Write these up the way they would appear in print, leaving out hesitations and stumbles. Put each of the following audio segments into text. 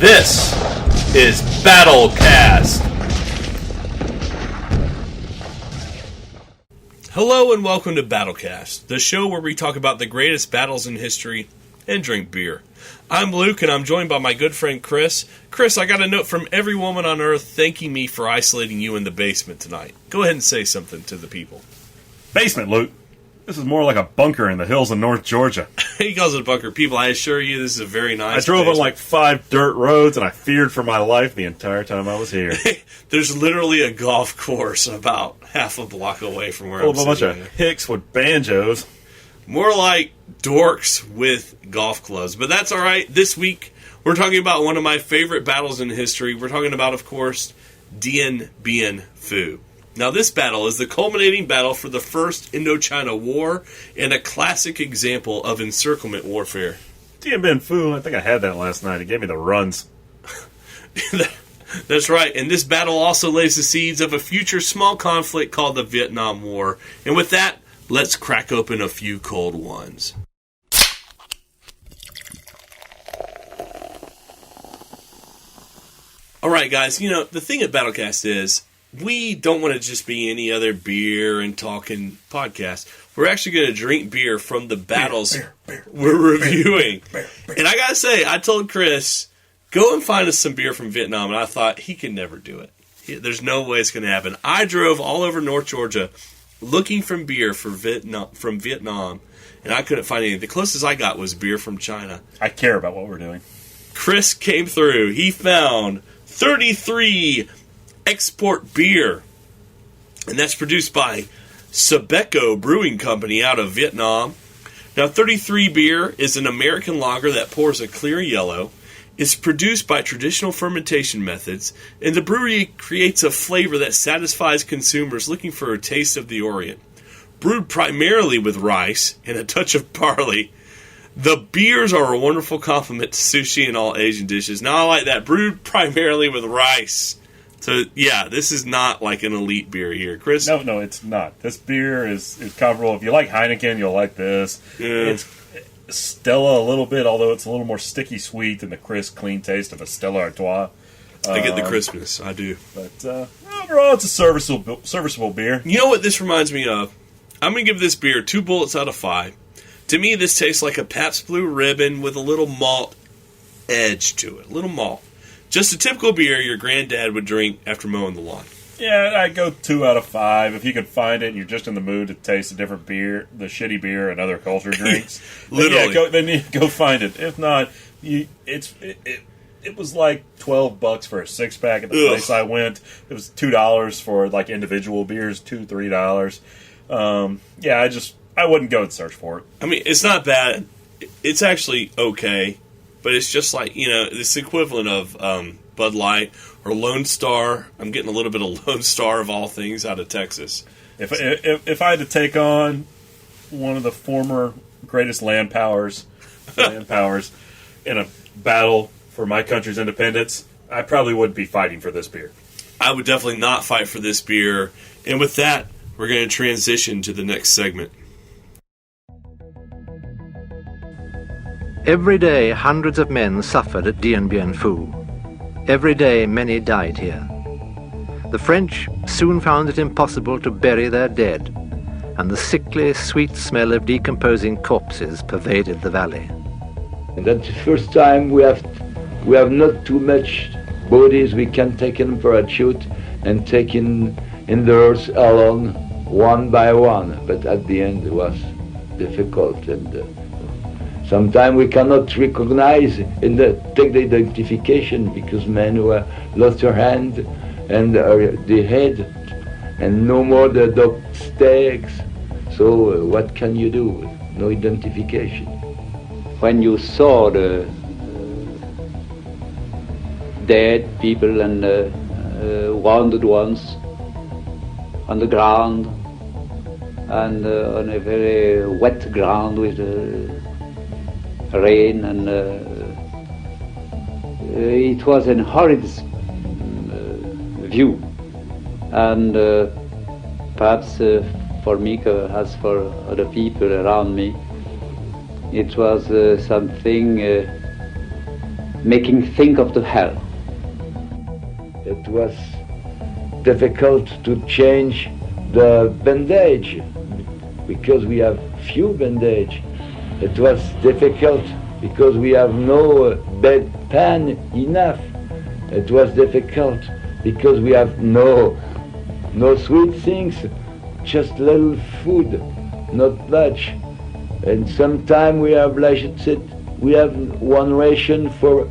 This is Battlecast. Hello and welcome to Battlecast, the show where we talk about the greatest battles in history and drink beer. I'm Luke and I'm joined by my good friend Chris. Chris, I got a note from every woman on earth thanking me for isolating you in the basement tonight. Go ahead and say something to the people. Basement, Luke. This is more like a bunker in the hills of North Georgia. He calls it a bunker. People, I assure you, this is a very nice I drove basement. on like 5 dirt roads, and I feared for my life the entire time I was here. There's literally a golf course about half a block away from where I'm Full of a bunch sitting. of hicks with banjos. More like dorks with golf clubs. But that's all right. This week, we're talking about one of my favorite battles in history. We're talking about, of course, Dien, Phu. Now, this battle is the culminating battle for the First Indochina War and a classic example of encirclement warfare. Dien Phu, I think I had that last night. It gave me the runs. That's right. And this battle also lays the seeds of a future small conflict called the Vietnam War. And with that, let's crack open a few cold ones. All right, guys. You know, the thing at Battlecast is we don't want to just be any other beer and talking podcast. We're actually going to drink beer from the battles we're reviewing. And I got to say, I told Chris, go and find us some beer from Vietnam. And I thought, he can never do it. There's no way it's going to happen. I drove all over North Georgia looking for beer from Vietnam, and I couldn't find anything. The closest I got was beer from China. I care about what we're doing. Chris came through. He found 33 export beer, and that's produced by Sabeco Brewing Company out of Vietnam. Now, 33 beer is an American lager that pours a clear yellow. It's produced by traditional fermentation methods, and the brewery creates a flavor that satisfies consumers looking for a taste of the Orient. Brewed primarily with rice and a touch of barley, the beers are a wonderful complement to sushi and all Asian dishes. Now, I like that. Brewed primarily with rice. So, yeah, this is not like an elite beer here. Chris? No, it's not. This beer is comparable. If you like Heineken, you'll like this. Yeah. It's Stella a little bit, although it's a little more sticky sweet than the crisp, clean taste of a Stella Artois. I get the crispness. I do. But overall, it's a serviceable beer. You know what this reminds me of? I'm going to give this beer 2 bullets out of 5. To me, this tastes like a Pabst Blue Ribbon with a little malt edge to it. A little malt. Just a typical beer your granddad would drink after mowing the lawn. Yeah, I'd go 2 out of 5. If you can find it and you're just in the mood to taste a different beer, the shitty beer and other culture drinks, Literally. then you go find it. If not, it was like $12 for a 6-pack at the place I went. It was $2 for like individual beers, $2-3. I wouldn't go and search for it. I mean, it's not bad. It's actually okay. But it's just like, you know, it's the equivalent of Bud Light or Lone Star. I'm getting a little bit of Lone Star of all things out of Texas. If I had to take on one of the former greatest land powers in a battle for my country's independence, I probably wouldn't be fighting for this beer. I would definitely not fight for this beer. And with that, we're going to transition to the next segment. Every day, hundreds of men suffered at Dien Phu. Every day, many died here. The French soon found it impossible to bury their dead, and the sickly, sweet smell of decomposing corpses pervaded the valley. And that's the first time we have not too much bodies. We can take them for a shoot and take in the earth alone, one by one. But at the end, it was difficult and. Sometimes we cannot recognize and take the identification because men who lost their hand and the head and no more the dog stakes. So what can you do? No identification. When you saw the dead people and wounded ones on the ground and on a very wet ground with rain, and it was a horrid view, and perhaps for me as for other people around me, it was something making think of the hell. It was difficult to change the bandage because we have few bandage. It was difficult because we have no bedpan enough. It was difficult because we have no sweet things, just little food, not much. And sometimes we are obliged to we have one ration for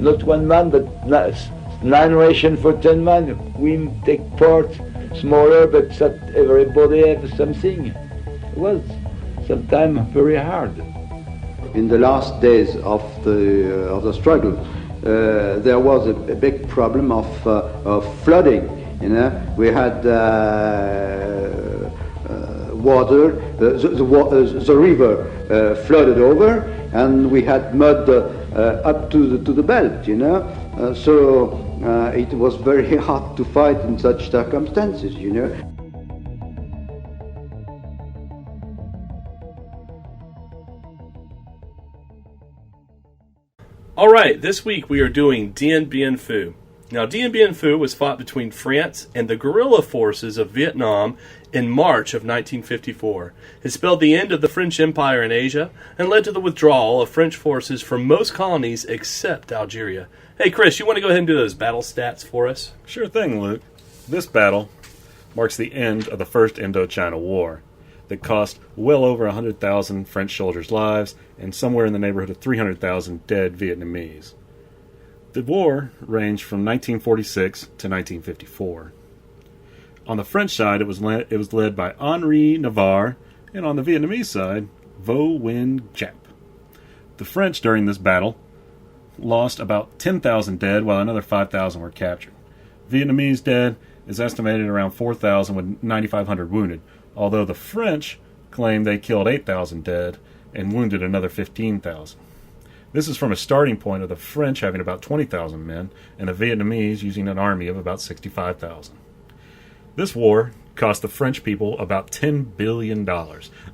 not one man, but 9 ration for 10 man. We take part smaller, but that everybody have something. It was sometimes very hard. In the last days of the struggle, there was a big problem of flooding. You know, we had water, the river flooded over, and we had mud up to the belt. You know, so it was very hard to fight in such circumstances. You know. All right, this week we are doing Dien Bien Phu. Now, Dien Bien Phu was fought between France and the guerrilla forces of Vietnam in March of 1954. It spelled the end of the French Empire in Asia and led to the withdrawal of French forces from most colonies except Algeria. Hey, Chris, you want to go ahead and do those battle stats for us? Sure thing, Luke. This battle marks the end of the First Indochina War that cost well over 100,000 French soldiers' lives and somewhere in the neighborhood of 300,000 dead Vietnamese. The war ranged from 1946 to 1954. On the French side, it was led by Henri Navarre, and on the Vietnamese side, Vo Nguyen Giap. The French during this battle lost about 10,000 dead, while another 5,000 were captured. Vietnamese dead is estimated around 4,000 with 9,500 wounded, although the French claim they killed 8,000 dead and wounded another 15,000. This is from a starting point of the French having about 20,000 men and the Vietnamese using an army of about 65,000. This war cost the French people about $10 billion,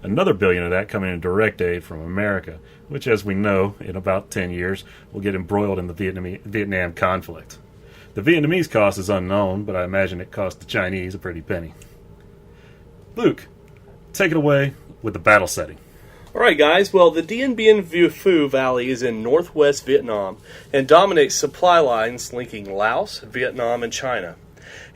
another billion of that coming in direct aid from America, which, as we know, in about 10 years will get embroiled in the Vietnam conflict. The Vietnamese cost is unknown, but I imagine it cost the Chinese a pretty penny. Luke, take it away with the battle setting. All right, guys. Well, the Dien Bien Phu Valley is in northwest Vietnam and dominates supply lines linking Laos, Vietnam, and China.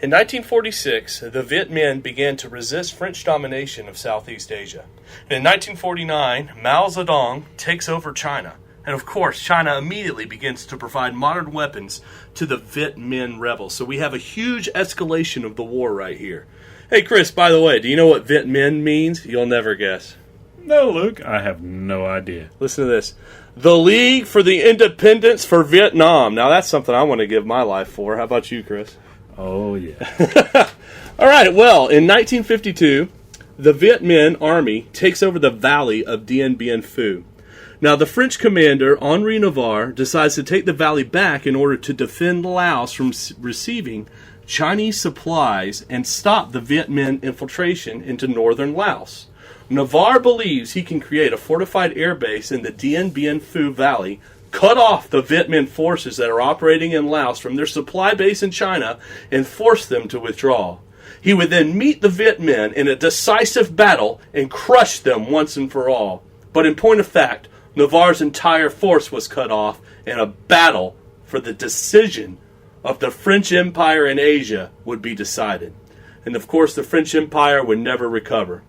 In 1946, the Viet Minh began to resist French domination of Southeast Asia. And in 1949, Mao Zedong takes over China. And of course, China immediately begins to provide modern weapons to the Viet Minh rebels. So we have a huge escalation of the war right here. Hey, Chris, by the way, do you know what Viet Minh means? You'll never guess. No, Luke, I have no idea. Listen to this. The League for the Independence for Vietnam. Now, that's something I want to give my life for. How about you, Chris? Oh, yeah. All right, well, in 1952, the Viet Minh Army takes over the valley of Dien Bien Phu. Now, the French commander, Henri Navarre, decides to take the valley back in order to defend Laos from receiving Chinese supplies and stop the Viet Minh infiltration into northern Laos. Navarre believes he can create a fortified air base in the Dien Bien Phu Valley, cut off the Viet Minh forces that are operating in Laos from their supply base in China, and force them to withdraw. He would then meet the Viet Minh in a decisive battle and crush them once and for all. But in point of fact, Navarre's entire force was cut off, and a battle for the decision of the French Empire in Asia would be decided. And of course, the French Empire would never recover.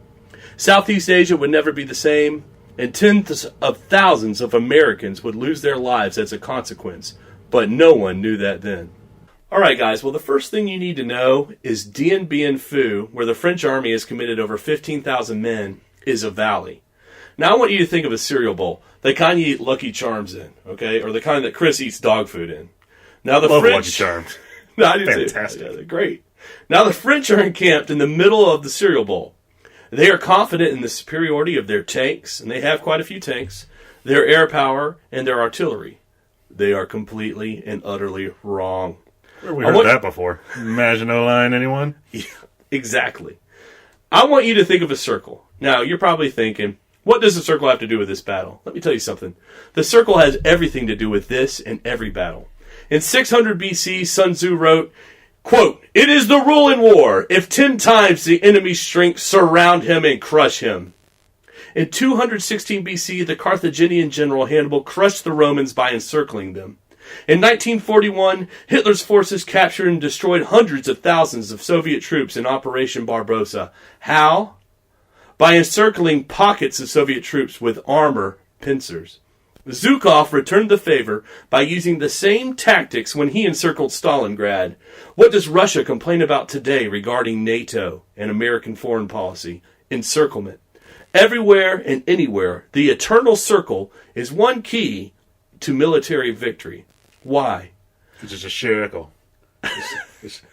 Southeast Asia would never be the same, and tens of thousands of Americans would lose their lives as a consequence. But no one knew that then. All right, guys, well, the first thing you need to know is Dien Bien Phu, where the French army has committed over 15,000 men, is a valley. Now, I want you to think of a cereal bowl. The kind you eat Lucky Charms in, okay? Or the kind that Chris eats dog food in. Now, the Love French... Lucky Charms. No, I didn't Fantastic. Yeah, they're great. Now, the French are encamped in the middle of the cereal bowl. They are confident in the superiority of their tanks, and they have quite a few tanks, their air power, and their artillery. They are completely and utterly wrong. Where have we heard that before? Maginot Line, anyone? Yeah, exactly. I want you to think of a circle. Now, you're probably thinking, What does the circle have to do with this battle? Let me tell you something. The circle has everything to do with this and every battle. In 600 BC, Sun Tzu wrote, quote, "It is the rule in war, if 10 times the enemy's strength, surround him and crush him." In 216 BC, the Carthaginian general Hannibal crushed the Romans by encircling them. In 1941, Hitler's forces captured and destroyed hundreds of thousands of Soviet troops in Operation Barbarossa. How? By encircling pockets of Soviet troops with armor pincers. Zhukov returned the favor by using the same tactics when he encircled Stalingrad. What does Russia complain about today regarding NATO and American foreign policy? Encirclement. Everywhere and anywhere, the eternal circle is one key to military victory. Why? It's just a circle.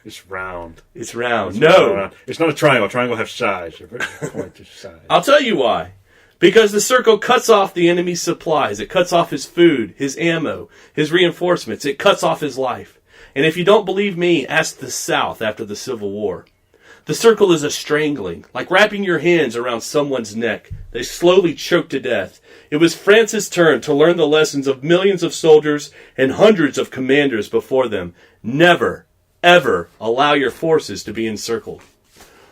It's round. It's round. No. It's not a triangle. Triangle has sides. Point to size. I'll tell you why. Because the circle cuts off the enemy's supplies. It cuts off his food, his ammo, his reinforcements. It cuts off his life. And if you don't believe me, ask the South after the Civil War. The circle is a strangling, like wrapping your hands around someone's neck. They slowly choke to death. It was France's turn to learn the lessons of millions of soldiers and hundreds of commanders before them. Never, ever allow your forces to be encircled.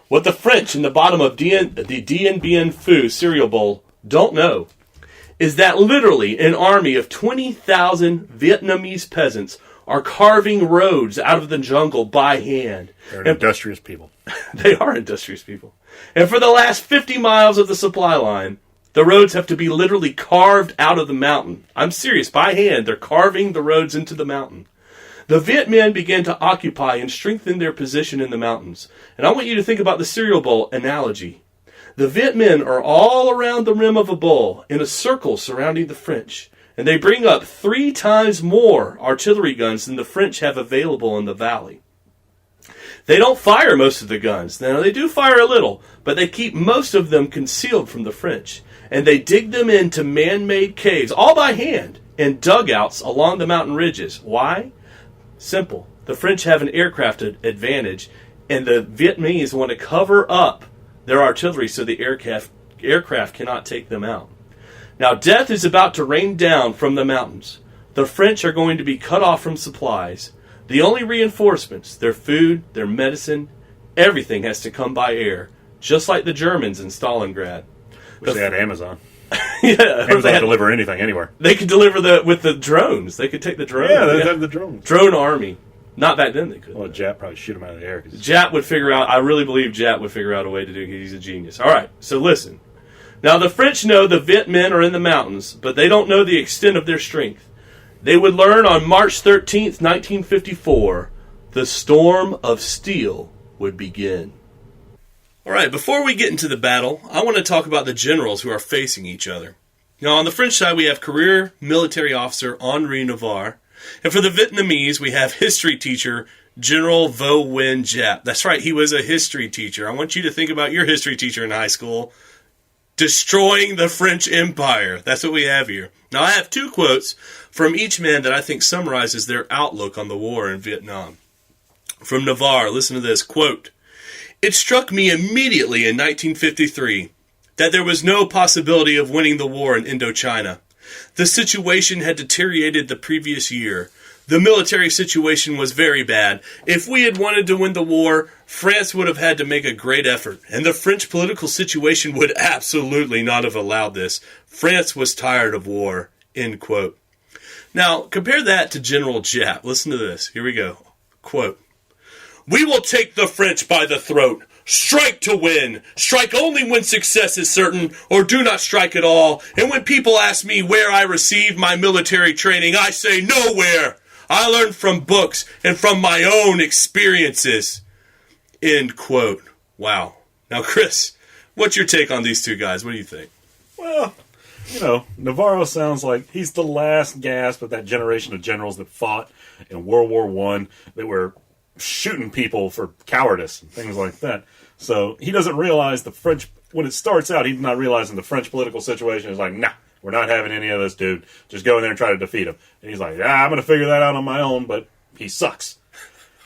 What the French in the bottom of the Dien Bien Phu cereal bowl don't know is that literally an army of 20,000 Vietnamese peasants are carving roads out of the jungle by hand. They're industrious people. They are industrious people. And for the last 50 miles of the supply line, the roads have to be literally carved out of the mountain. I'm serious, by hand. They're carving the roads into the mountain. The Viet Minh began to occupy and strengthen their position in the mountains. And I want you to think about the cereal bowl analogy. The Viet Minh are all around the rim of a bowl in a circle surrounding the French. And they bring up 3 times more artillery guns than the French have available in the valley. They don't fire most of the guns. Now, they do fire a little, but they keep most of them concealed from the French. And they dig them into man-made caves, all by hand, and dugouts along the mountain ridges. Why? Simple. The French have an aircraft advantage, and the Vietnamese want to cover up their artillery so the aircraft cannot take them out. Now, death is about to rain down from the mountains. The French are going to be cut off from supplies. The only reinforcements, their food, their medicine, everything has to come by air, just like the Germans in Stalingrad. Wish they had Amazon. Yeah, Amazon can deliver anything anywhere. They could deliver with the drones. They could take the drone. Yeah, they have the drones. Drone army. Not back then they could. Well, Jap probably shoot them out of the air. Jap would figure out, I really believe Jap would figure out a way to do it. He's a genius. All right, so listen. Now, the French know the Viet Minh are in the mountains, but they don't know the extent of their strength. They would learn on March 13th, 1954, the storm of steel would begin. All right, before we get into the battle, I want to talk about the generals who are facing each other. Now, on the French side, we have career military officer Henri Navarre. And for the Vietnamese, we have history teacher General Vo Nguyen Giap. That's right, he was a history teacher. I want you to think about your history teacher in high school. Destroying the French Empire. That's what we have here. Now, I have 2 quotes from each man that I think summarizes their outlook on the war in Vietnam. From Navarre, listen to this, quote, "It struck me immediately in 1953 that there was no possibility of winning the war in Indochina. The situation had deteriorated the previous year. The military situation was very bad. If we had wanted to win the war, France would have had to make a great effort, and the French political situation would absolutely not have allowed this. France was tired of war." End quote. Now, compare that to General Giap. Listen to this. Here we go. Quote, "We will take the French by the throat. Strike to win. Strike only when success is certain, or do not strike at all. And when people ask me where I received my military training, I say nowhere. I learned from books and from my own experiences." End quote. Wow. Now, Chris, what's your take on these 2 guys? What do you think? Well, Navarro sounds like he's the last gasp of that generation of generals that fought in World War I that were shooting people for cowardice and things like that. So he doesn't realize the French, when it starts out, he's not realizing the French political situation is like, nah, we're not having any of this, dude. Just go in there and try to defeat him. And he's like, I'm going to figure that out on my own, but he sucks.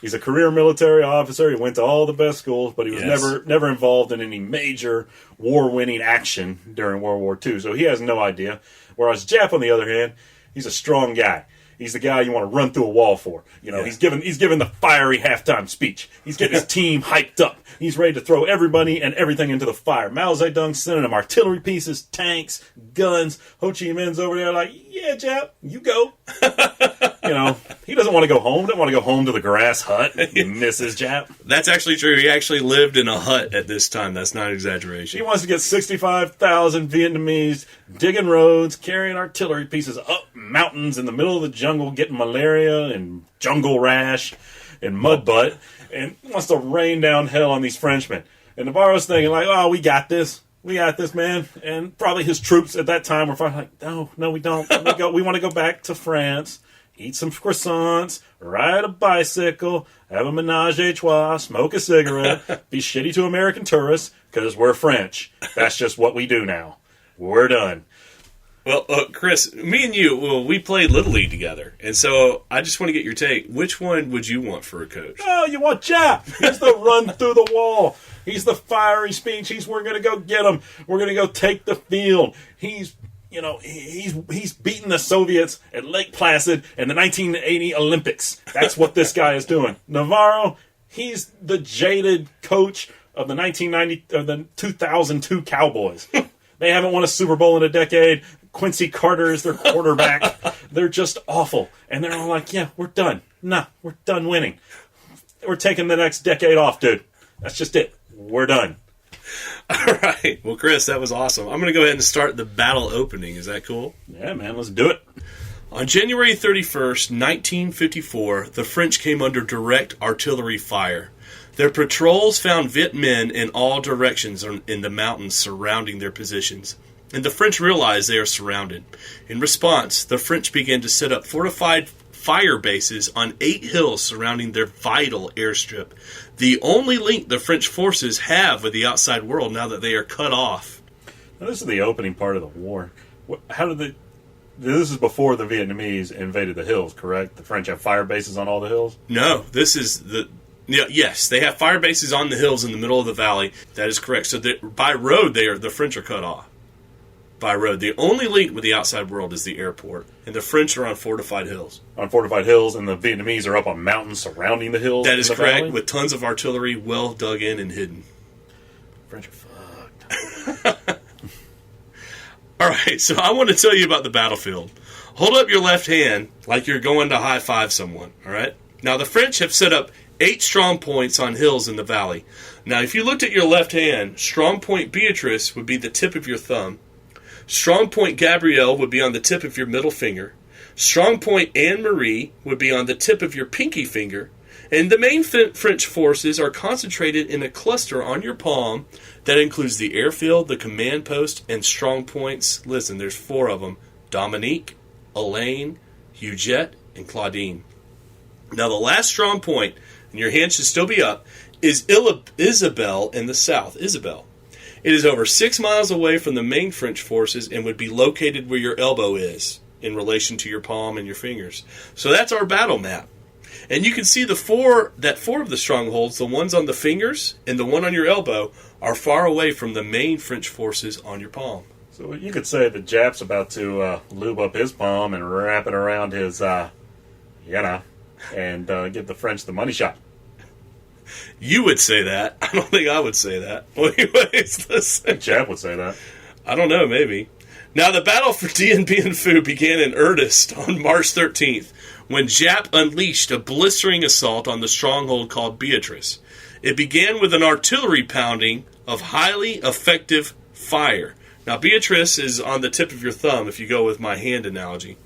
He's a career military officer. He went to all the best schools, but he was Yes. never involved in any major war-winning action during World War II. So he has no idea. Whereas Jap, on the other hand, he's a strong guy. He's the guy you want to run through a wall for. You know, he's giving the fiery halftime speech. He's getting his team hyped up. He's ready to throw everybody and everything into the fire. Mao Zedong's sending him artillery pieces, tanks, guns. Ho Chi Minh's over there like, yeah, Jap, you go. You know, he doesn't want to go home. Doesn't want to go home to the grass hut. Mrs. Jap. That's actually true. He actually lived in a hut at this time. That's not an exaggeration. He wants to get 65,000 Vietnamese digging roads, carrying artillery pieces up mountains in the middle of the jungle, getting malaria and jungle rash and mud butt, and wants to rain down hell on these Frenchmen. And Navarro's thinking like, oh, we got this. We got this, man. And probably his troops at that time were like, no, we don't. We want to go back to France, eat some croissants, ride a bicycle, have a menage a trois, smoke a cigarette, be shitty to American tourists, because we're French. That's just what we do now. We're done. Well, Chris, me and you, we played Little League together. And so I just want to get your take. Which one would you want for a coach? Oh, you want Jap. He's the run through the wall. He's the fiery speech. We're going to go get him. We're going to go take the field. He's beating the Soviets at Lake Placid in the 1980 Olympics. That's what this guy is doing. Navarro, he's the jaded coach of the 2002 Cowboys. They haven't won a Super Bowl in a decade. Quincy Carter is their quarterback. They're just awful. And they're all like, yeah, we're done. Nah, we're done winning. We're taking the next decade off, dude. That's just it. We're done. All right. Well, Chris, that was awesome. I'm going to go ahead and start the battle opening. Is that cool? Yeah, man, let's do it. On January 31st, 1954, the French came under direct artillery fire. Their patrols found Viet Minh in all directions in the mountains surrounding their positions, and the French realized they are surrounded. In response, the French began to set up fortified fire bases on 8 hills surrounding their vital airstrip, the only link the French forces have with the outside world now that they are cut off. Now, this is the opening part of the war. How did they... This is before the Vietnamese invaded the hills, correct? The French have fire bases on all the hills? No, this is the... Yes, they have fire bases on the hills in the middle of the valley. That is correct. So by road, the French are cut off. By road. The only link with the outside world is the airport. And the French are on fortified hills. On fortified hills, and the Vietnamese are up on mountains surrounding the hills? That is correct, valley? With tons of artillery well dug in and hidden. French are fucked. All right, so I want to tell you about the battlefield. Hold up your left hand like you're going to high-five someone, all right? Now, the French have set up 8 strong points on hills in the valley. Now, if you looked at your left hand, strong point Beatrice would be the tip of your thumb. Strong point Gabrielle would be on the tip of your middle finger. Strong point Anne-Marie would be on the tip of your pinky finger. And the main French forces are concentrated in a cluster on your palm that includes the airfield, the command post, and strong points. Listen, there's 4 of them. Dominique, Elaine, Huguette, and Claudine. Now, the last strong point, and your hand should still be up, is Isabelle in the south. Isabelle. It is over 6 miles away from the main French forces and would be located where your elbow is in relation to your palm and your fingers. So that's our battle map. And you can see the 4 of the strongholds, the ones on the fingers and the one on your elbow, are far away from the main French forces on your palm. So you could say the Jap's about to lube up his palm and wrap it around his, and give the French the money shot. You would say that. I don't think I would say that. Well, anyways, listen. Jap would say that. I don't know, maybe. Now, the battle for Dien Bien Phu began in earnest on March 13th, when Jap unleashed a blistering assault on the stronghold called Beatrice. It began with an artillery pounding of highly effective fire. Now, Beatrice is on the tip of your thumb, if you go with my hand analogy.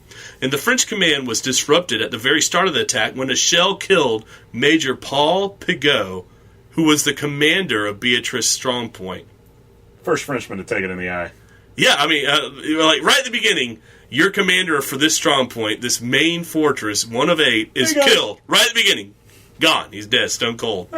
And the French command was disrupted at the very start of the attack when a shell killed Major Paul Pigot, who was the commander of Beatrice Strongpoint. First Frenchman to take it in the eye. Yeah, I mean, like right at the beginning, your commander for this strongpoint, this main fortress, 1 of 8, is killed. Right at the beginning. Gone. He's dead, stone cold.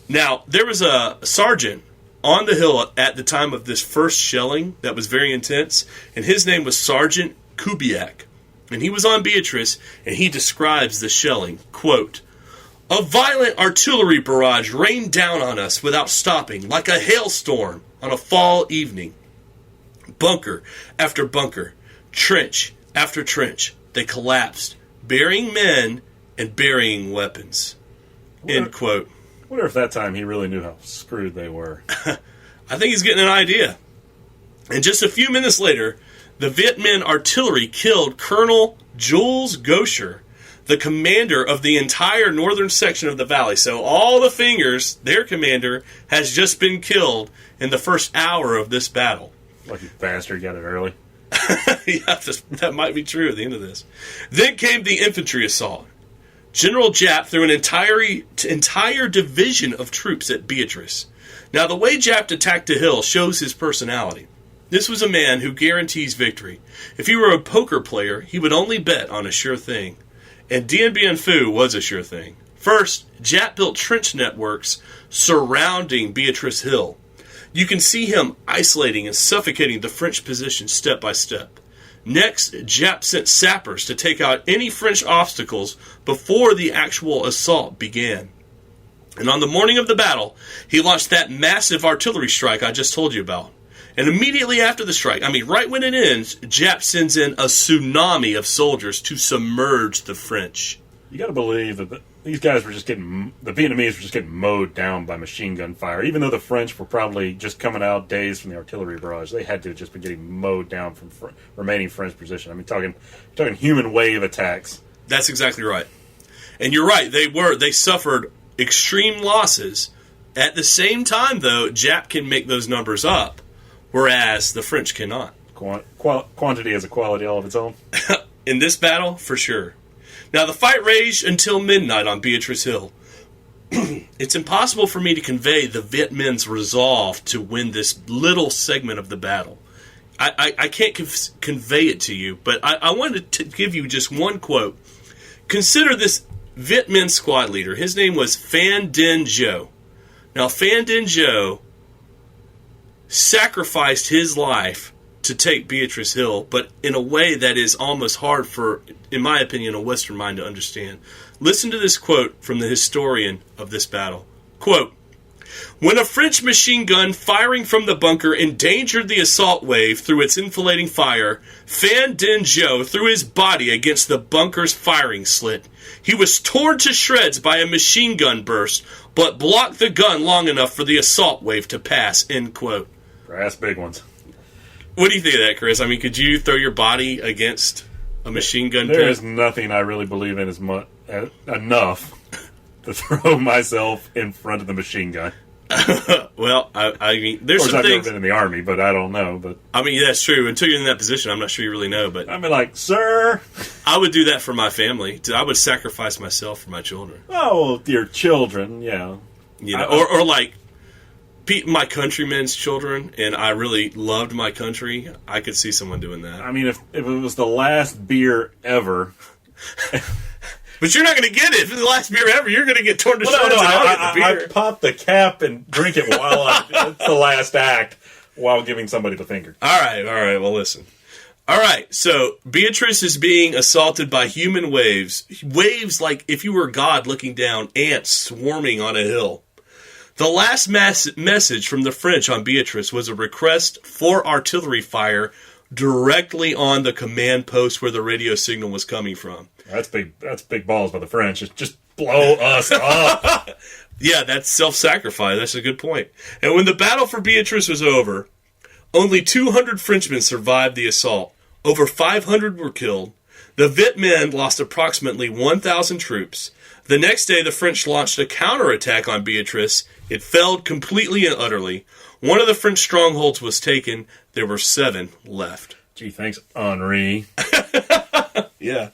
Now, there was a sergeant on the hill at the time of this first shelling that was very intense, and his name was Sergeant Kubiak. And he was on Beatrice, and he describes the shelling. Quote, A violent artillery barrage rained down on us without stopping, like a hailstorm on a fall evening. Bunker after bunker, trench after trench, they collapsed, burying men and burying weapons. End quote. I wonder if that time he really knew how screwed they were. I think he's getting an idea. And just a few minutes later, the Viet Minh artillery killed Colonel Jules Gaucher, the commander of the entire northern section of the valley. So all the fingers, their commander, has just been killed in the first hour of this battle. Lucky bastard got it early. Yeah, that might be true at the end of this. Then came the infantry assault. General Giap threw an entire division of troops at Beatrice. Now, the way Giap attacked the hill shows his personality. This was a man who guarantees victory. If he were a poker player, he would only bet on a sure thing. And Dien Bien Phu was a sure thing. First, Giap built trench networks surrounding Beatrice Hill. You can see him isolating and suffocating the French position step by step. Next, Giap sent sappers to take out any French obstacles before the actual assault began. And on the morning of the battle, he launched that massive artillery strike I just told you about. And immediately after the strike, right when it ends, Giap sends in a tsunami of soldiers to submerge the French. You got to believe that these guys were the Vietnamese were just getting mowed down by machine gun fire. Even though the French were probably just coming out days from the artillery barrage, they had to have just been getting mowed down from remaining French position. Talking human wave attacks. That's exactly right. And you're right, they suffered extreme losses. At the same time, though, Giap can make those numbers up, whereas the French cannot. Quantity has a quality all of its own. In this battle, for sure. Now, the fight raged until midnight on Beatrice Hill. It's impossible for me to convey the Viet Minh's resolve to win this little segment of the battle. I can't convey it to you, but I wanted to give you just one quote. Consider this Viet Minh squad leader. His name was Phan Dinh Deo. Now, Phan Dinh Deo sacrificed his life to take Beatrice Hill, but in a way that is almost hard for, in my opinion, a Western mind to understand. Listen to this quote from the historian of this battle. Quote, "When a French machine gun firing from the bunker endangered the assault wave through its enfilading fire, Phan Dinh Deo threw his body against the bunker's firing slit. He was torn to shreds by a machine gun burst, but blocked the gun long enough for the assault wave to pass." End quote. That's big ones. What do you think of that, Chris? Could you throw your body against a machine gun There pit? is nothing I really believe in enough to throw myself in front of the machine gun. Well, there's of course, some I've never things. been in the Army, but I don't know. But That's true. Until you're in that position, I'm not sure you really know. But like, sir, I would do that for my family. I would sacrifice myself for my children. oh, your children, yeah. Or like my countrymen's children, and I really loved my country. I could see someone doing that. If it was the last beer ever. But you're not going to get it. If it's the last beer ever, you're going to get torn to shreds. I pop the cap and drink it while it's the last act while giving somebody the finger. All right. Well, listen. All right, so Beatrice is being assaulted by human waves. Waves like if you were God looking down, ants swarming on a hill. The last message from the French on Beatrice was a request for artillery fire directly on the command post where the radio signal was coming from. That's big balls by the French. Just blow us up. Yeah, that's self-sacrifice. That's a good point. And when the battle for Beatrice was over, only 200 Frenchmen survived the assault. Over 500 were killed. The Viet Minh lost approximately 1,000 troops. The next day, the French launched a counterattack on Beatrice. It failed completely and utterly. One of the French strongholds was taken. There were 7 left. Gee, thanks, Henri. Yeah.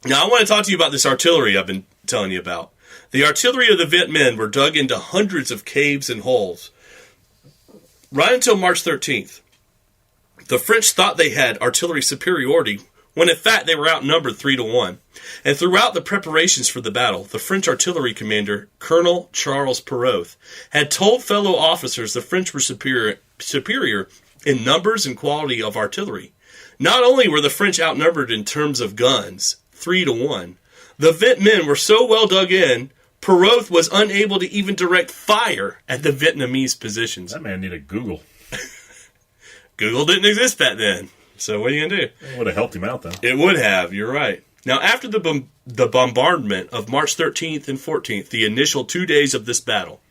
Now, I want to talk to you about this artillery I've been telling you about. The artillery of the Viet Minh were dug into hundreds of caves and holes. Right until March 13th, the French thought they had artillery superiority, when in fact they were outnumbered 3-1. And throughout the preparations for the battle, the French artillery commander, Colonel Charles Perroth, had told fellow officers the French were superior in numbers and quality of artillery. Not only were the French outnumbered in terms of guns, 3-1, The Viet Minh were so well dug in, Perot was unable to even direct fire at the Vietnamese positions. That man needed Google. Google didn't exist back then. So what are you going to do? It would have helped him out, though. It would have. You're right. Now, after the bombardment of March 13th and 14th, the initial 2 days of this battle,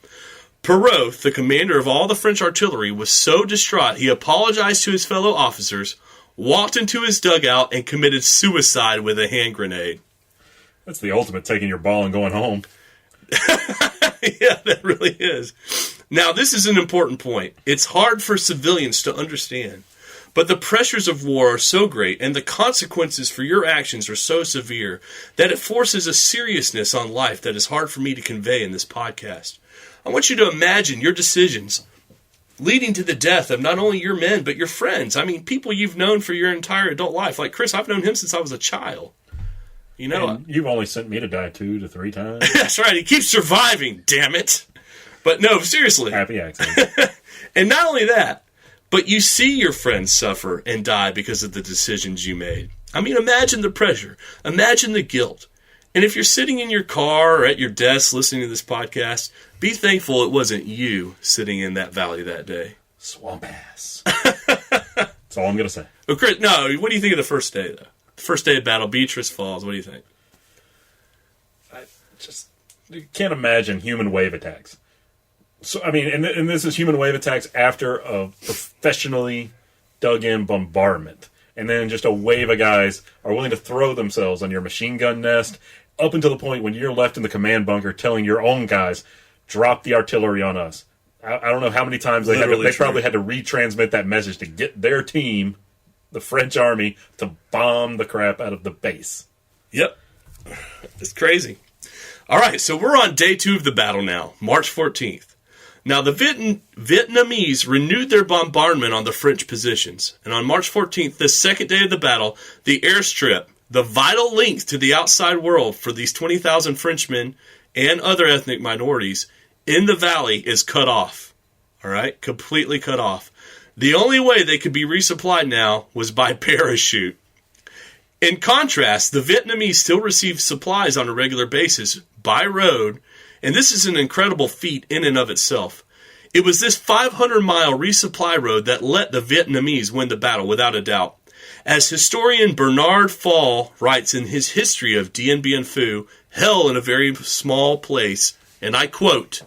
Perot, the commander of all the French artillery, was so distraught he apologized to his fellow officers, walked into his dugout, and committed suicide with a hand grenade. That's the ultimate taking your ball and going home. Yeah, that really is. Now, this is an important point. It's hard for civilians to understand, but the pressures of war are so great and the consequences for your actions are so severe that it forces a seriousness on life that is hard for me to convey in this podcast. I want you to imagine your decisions leading to the death of not only your men, but your friends. I mean, people you've known for your entire adult life. Like Chris, I've known him since I was a child. You know, And you've only sent me to die 2 to 3 times. That's right. He keeps surviving, damn it. But no, seriously. Happy accident. And not only that, but you see your friends suffer and die because of the decisions you made. I mean, imagine the pressure. Imagine the guilt. And if you're sitting in your car or at your desk listening to this podcast, be thankful it wasn't you sitting in that valley that day. Swamp ass. That's all I'm going to say. Well, Chris, no, what do you think of the first day, though? First day of battle, Beatrice Falls. What do you think? You can't imagine human wave attacks. So, I mean, and this is human wave attacks after a professionally dug-in bombardment. And then just a wave of guys are willing to throw themselves on your machine gun nest up until the point when you're left in the command bunker telling your own guys, drop the artillery on us. I don't know how many times they probably had to retransmit that message to get their team, the French army, to bomb the crap out of the base. Yep. It's crazy. All right, so we're on day 2 of the battle now, March 14th. Now, the Vietnamese renewed their bombardment on the French positions. And on March 14th, the second day of the battle, the airstrip, the vital link to the outside world for these 20,000 Frenchmen and other ethnic minorities in the valley, is cut off. All right? Completely cut off. The only way they could be resupplied now was by parachute. In contrast, the Vietnamese still received supplies on a regular basis by road, and this is an incredible feat in and of itself. It was this 500-mile resupply road that let the Vietnamese win the battle without a doubt. As historian Bernard Fall writes in his history of Dien Bien Phu, hell in a very small place, and I quote,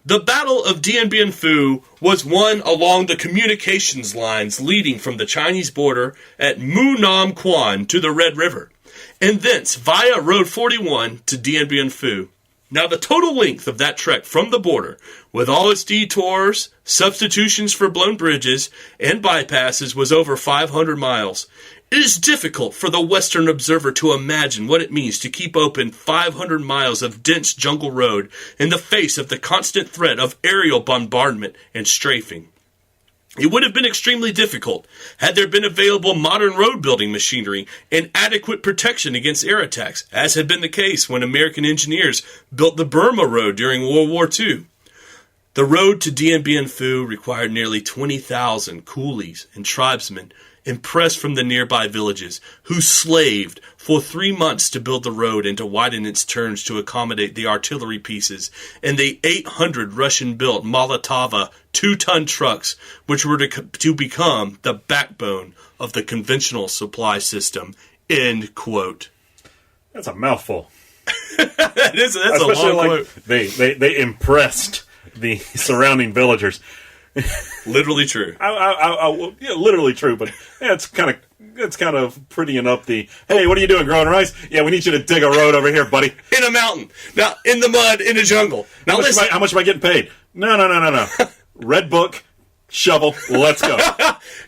"The Battle of Dien Bien Phu was won along the communications lines leading from the Chinese border at Mu Nam Quan to the Red River, and thence via Road 41 to Dien Bien Phu. Now the total length of that trek from the border, with all its detours, substitutions for blown bridges, and bypasses, was over 500 miles. It is difficult for the Western observer to imagine what it means to keep open 500 miles of dense jungle road in the face of the constant threat of aerial bombardment and strafing. It would have been extremely difficult had there been available modern road-building machinery and adequate protection against air attacks, as had been the case when American engineers built the Burma Road during World War II. The road to Dien Bien Phu required nearly 20,000 coolies and tribesmen impressed from the nearby villages, who slaved for 3 months to build the road and to widen its turns to accommodate the artillery pieces and the 800 Russian-built Molotova 2-ton trucks, which were to become the backbone of the conventional supply system." End quote. That's a mouthful. That's a Especially long quote. They impressed the surrounding villagers. Literally true. Yeah, literally true, but yeah, it's kind of prettying up the, hey, what are you doing, growing rice? Yeah, we need you to dig a road over here, buddy. In a mountain. Now, in the mud, in a jungle. Now, How much am I getting paid? No. Red book, shovel, let's go.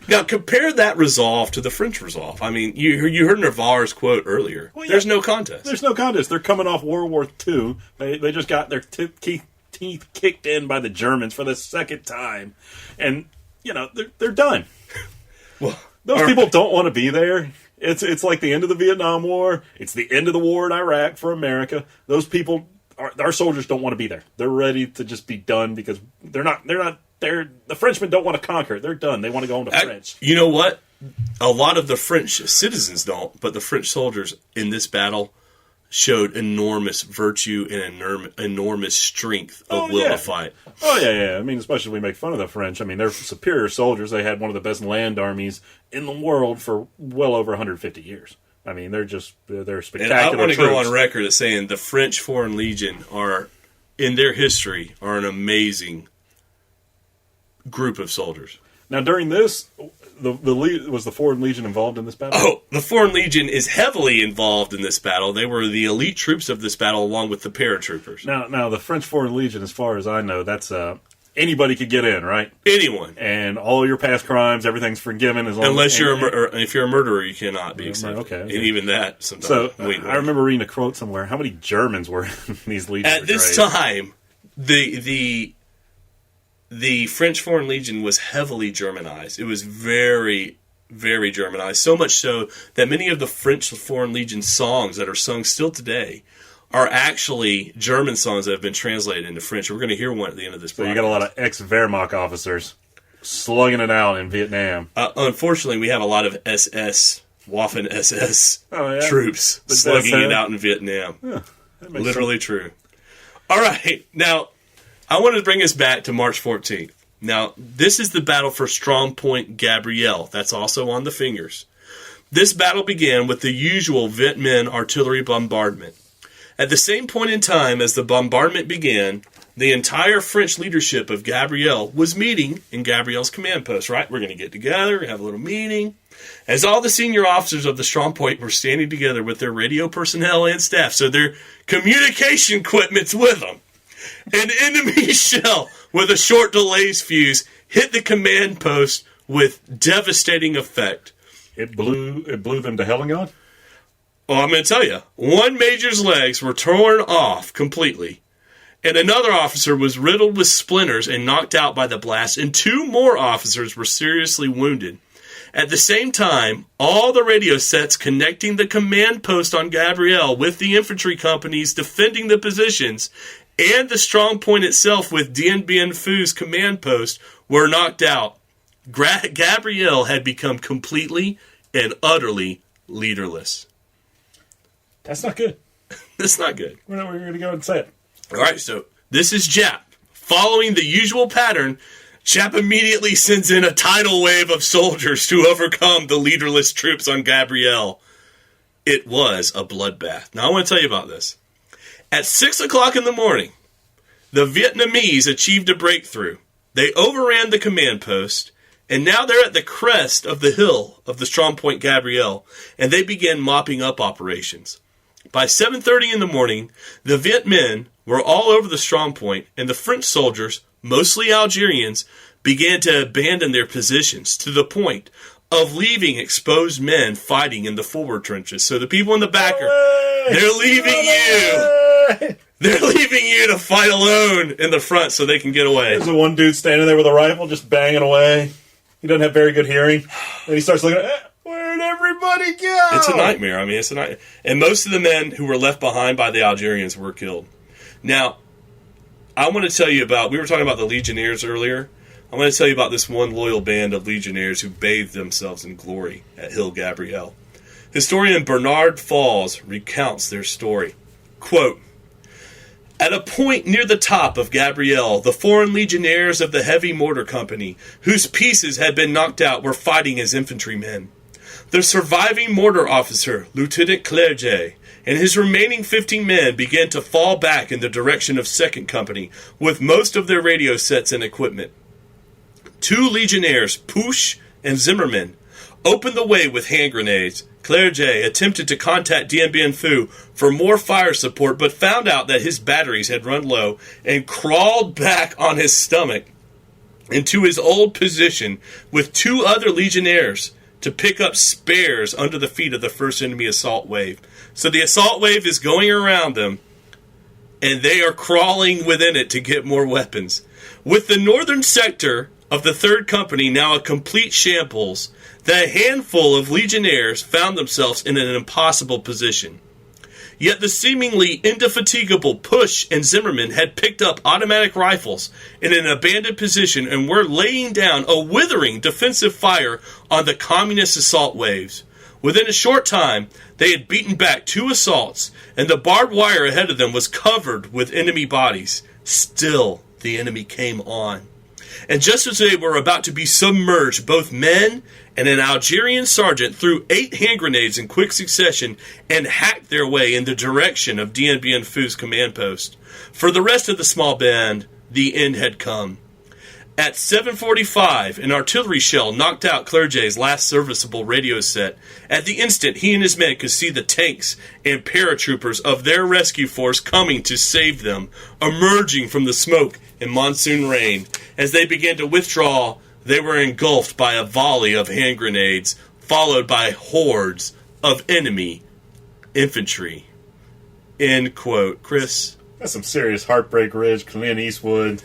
Now, compare that resolve to the French resolve. I mean, you heard Navarre's quote earlier. Well, yeah, there's no contest. There's no contest. They're coming off World War II. They just got their teeth kicked in by the Germans for the second time, and they're done. Well, those people don't want to be there. It's like the end of the Vietnam War. It's the end of the war in Iraq for America. Those people, our soldiers, don't want to be there. They're ready to just be done because the Frenchmen don't want to conquer. They're done. They want to go home to France. You know what? A lot of the French citizens don't, but the French soldiers in this battle showed enormous virtue and enormous strength of will to fight. Oh, yeah. I mean, especially we make fun of the French. I mean, they're superior soldiers. They had one of the best land armies in the world for well over 150 years. I mean, they're spectacular. And I want to troops. go on record as saying the French Foreign Legion in their history, are an amazing group of soldiers. Now, during this, was the Foreign Legion involved in this battle? Oh, the Foreign Legion is heavily involved in this battle. They were the elite troops of this battle, along with the paratroopers. Now, the French Foreign Legion, as far as I know, that's anybody could get in, right? Anyone, and all your past crimes, everything's forgiven as long unless as, if you're a murderer, you cannot be accepted. Okay. And even that sometimes. So I remember reading a quote somewhere. How many Germans were in these legions? At this time, the French Foreign Legion was heavily Germanized. It was very, very Germanized. So much so that many of the French Foreign Legion songs that are sung still today are actually German songs that have been translated into French. We're going to hear one at the end of this podcast. So you got a lot of ex-Wehrmacht officers slugging it out in Vietnam. Unfortunately, we have a lot of SS, Waffen-SS troops But slugging it out in Vietnam. Yeah, Literally true. All right, now I want to bring us back to March 14th. Now, this is the battle for Strong Point Gabrielle. That's also on the fingers. This battle began with the usual Viet Minh artillery bombardment. At the same point in time as the bombardment began, the entire French leadership of Gabrielle was meeting in Gabrielle's command post, right? We're going to get together, have a little meeting. As all the senior officers of the Strong Point were standing together with their radio personnel and staff, so their communication equipment's with them, an enemy shell with a short delays fuse hit the command post with devastating effect. It blew them to hell and gone? Well, I'm going to tell you, one major's legs were torn off completely, and another officer was riddled with splinters and knocked out by the blast, and two more officers were seriously wounded. At the same time, all the radio sets connecting the command post on Gabrielle with the infantry companies defending the positions and the strong point itself with Dien Bien Phu's command post were knocked out. Gabrielle had become completely and utterly leaderless. That's not good. That's not good. We're going to go and say it. All right, so this is Jap. Following the usual pattern, Jap immediately sends in a tidal wave of soldiers to overcome the leaderless troops on Gabrielle. It was a bloodbath. Now, I want to tell you about this. At 6 o'clock in the morning, the Vietnamese achieved a breakthrough. They overran the command post, and now they're at the crest of the hill of the Strong Point Gabrielle, and they began mopping up operations. By 7:30 in the morning, the Viet Minh were all over the Strong Point, and the French soldiers, mostly Algerians, began to abandon their positions to the point of leaving exposed men fighting in the forward trenches. So the people in the back they're leaving you. They're leaving you to fight alone in the front so they can get away. There's the one dude standing there with a rifle just banging away. He doesn't have very good hearing. And he starts looking at, where'd everybody go? It's a nightmare. I mean, it's a nightmare. And most of the men who were left behind by the Algerians were killed. Now, I want to tell you about, we were talking about the Legionnaires earlier. I want to tell you about this one loyal band of Legionnaires who bathed themselves in glory at Hill Gabrielle. Historian Bernard Falls recounts their story. Quote, at a point near the top of Gabrielle, the foreign legionnaires of the Heavy Mortar Company, whose pieces had been knocked out, were fighting as infantrymen. The surviving mortar officer, Lieutenant Clerget, and his remaining 15 men began to fall back in the direction of 2nd Company with most of their radio sets and equipment. 2 legionnaires, Pusch and Zimmerman, opened the way with hand grenades. Clerget attempted to contact Dien Bien Phu for more fire support, but found out that his batteries had run low and crawled back on his stomach into his old position with 2 other legionnaires to pick up spares under the feet of the first enemy assault wave. So the assault wave is going around them, and they are crawling within it to get more weapons. With the northern sector of the 3rd Company now a complete shambles, the handful of legionnaires found themselves in an impossible position. Yet the seemingly indefatigable Pusch and Zimmerman had picked up automatic rifles in an abandoned position and were laying down a withering defensive fire on the communist assault waves. Within a short time, they had beaten back 2 assaults, and the barbed wire ahead of them was covered with enemy bodies. Still, the enemy came on. And just as they were about to be submerged, both men and an Algerian sergeant threw 8 hand grenades in quick succession and hacked their way in the direction of Dien Bien Phu's command post. For the rest of the small band, the end had come. At 7:45, an artillery shell knocked out Clerget's last serviceable radio set. At the instant, he and his men could see the tanks and paratroopers of their rescue force coming to save them, emerging from the smoke and monsoon rain. As they began to withdraw, they were engulfed by a volley of hand grenades, followed by hordes of enemy infantry. End quote. Chris? That's some serious Heartbreak Ridge, Clint Eastwood,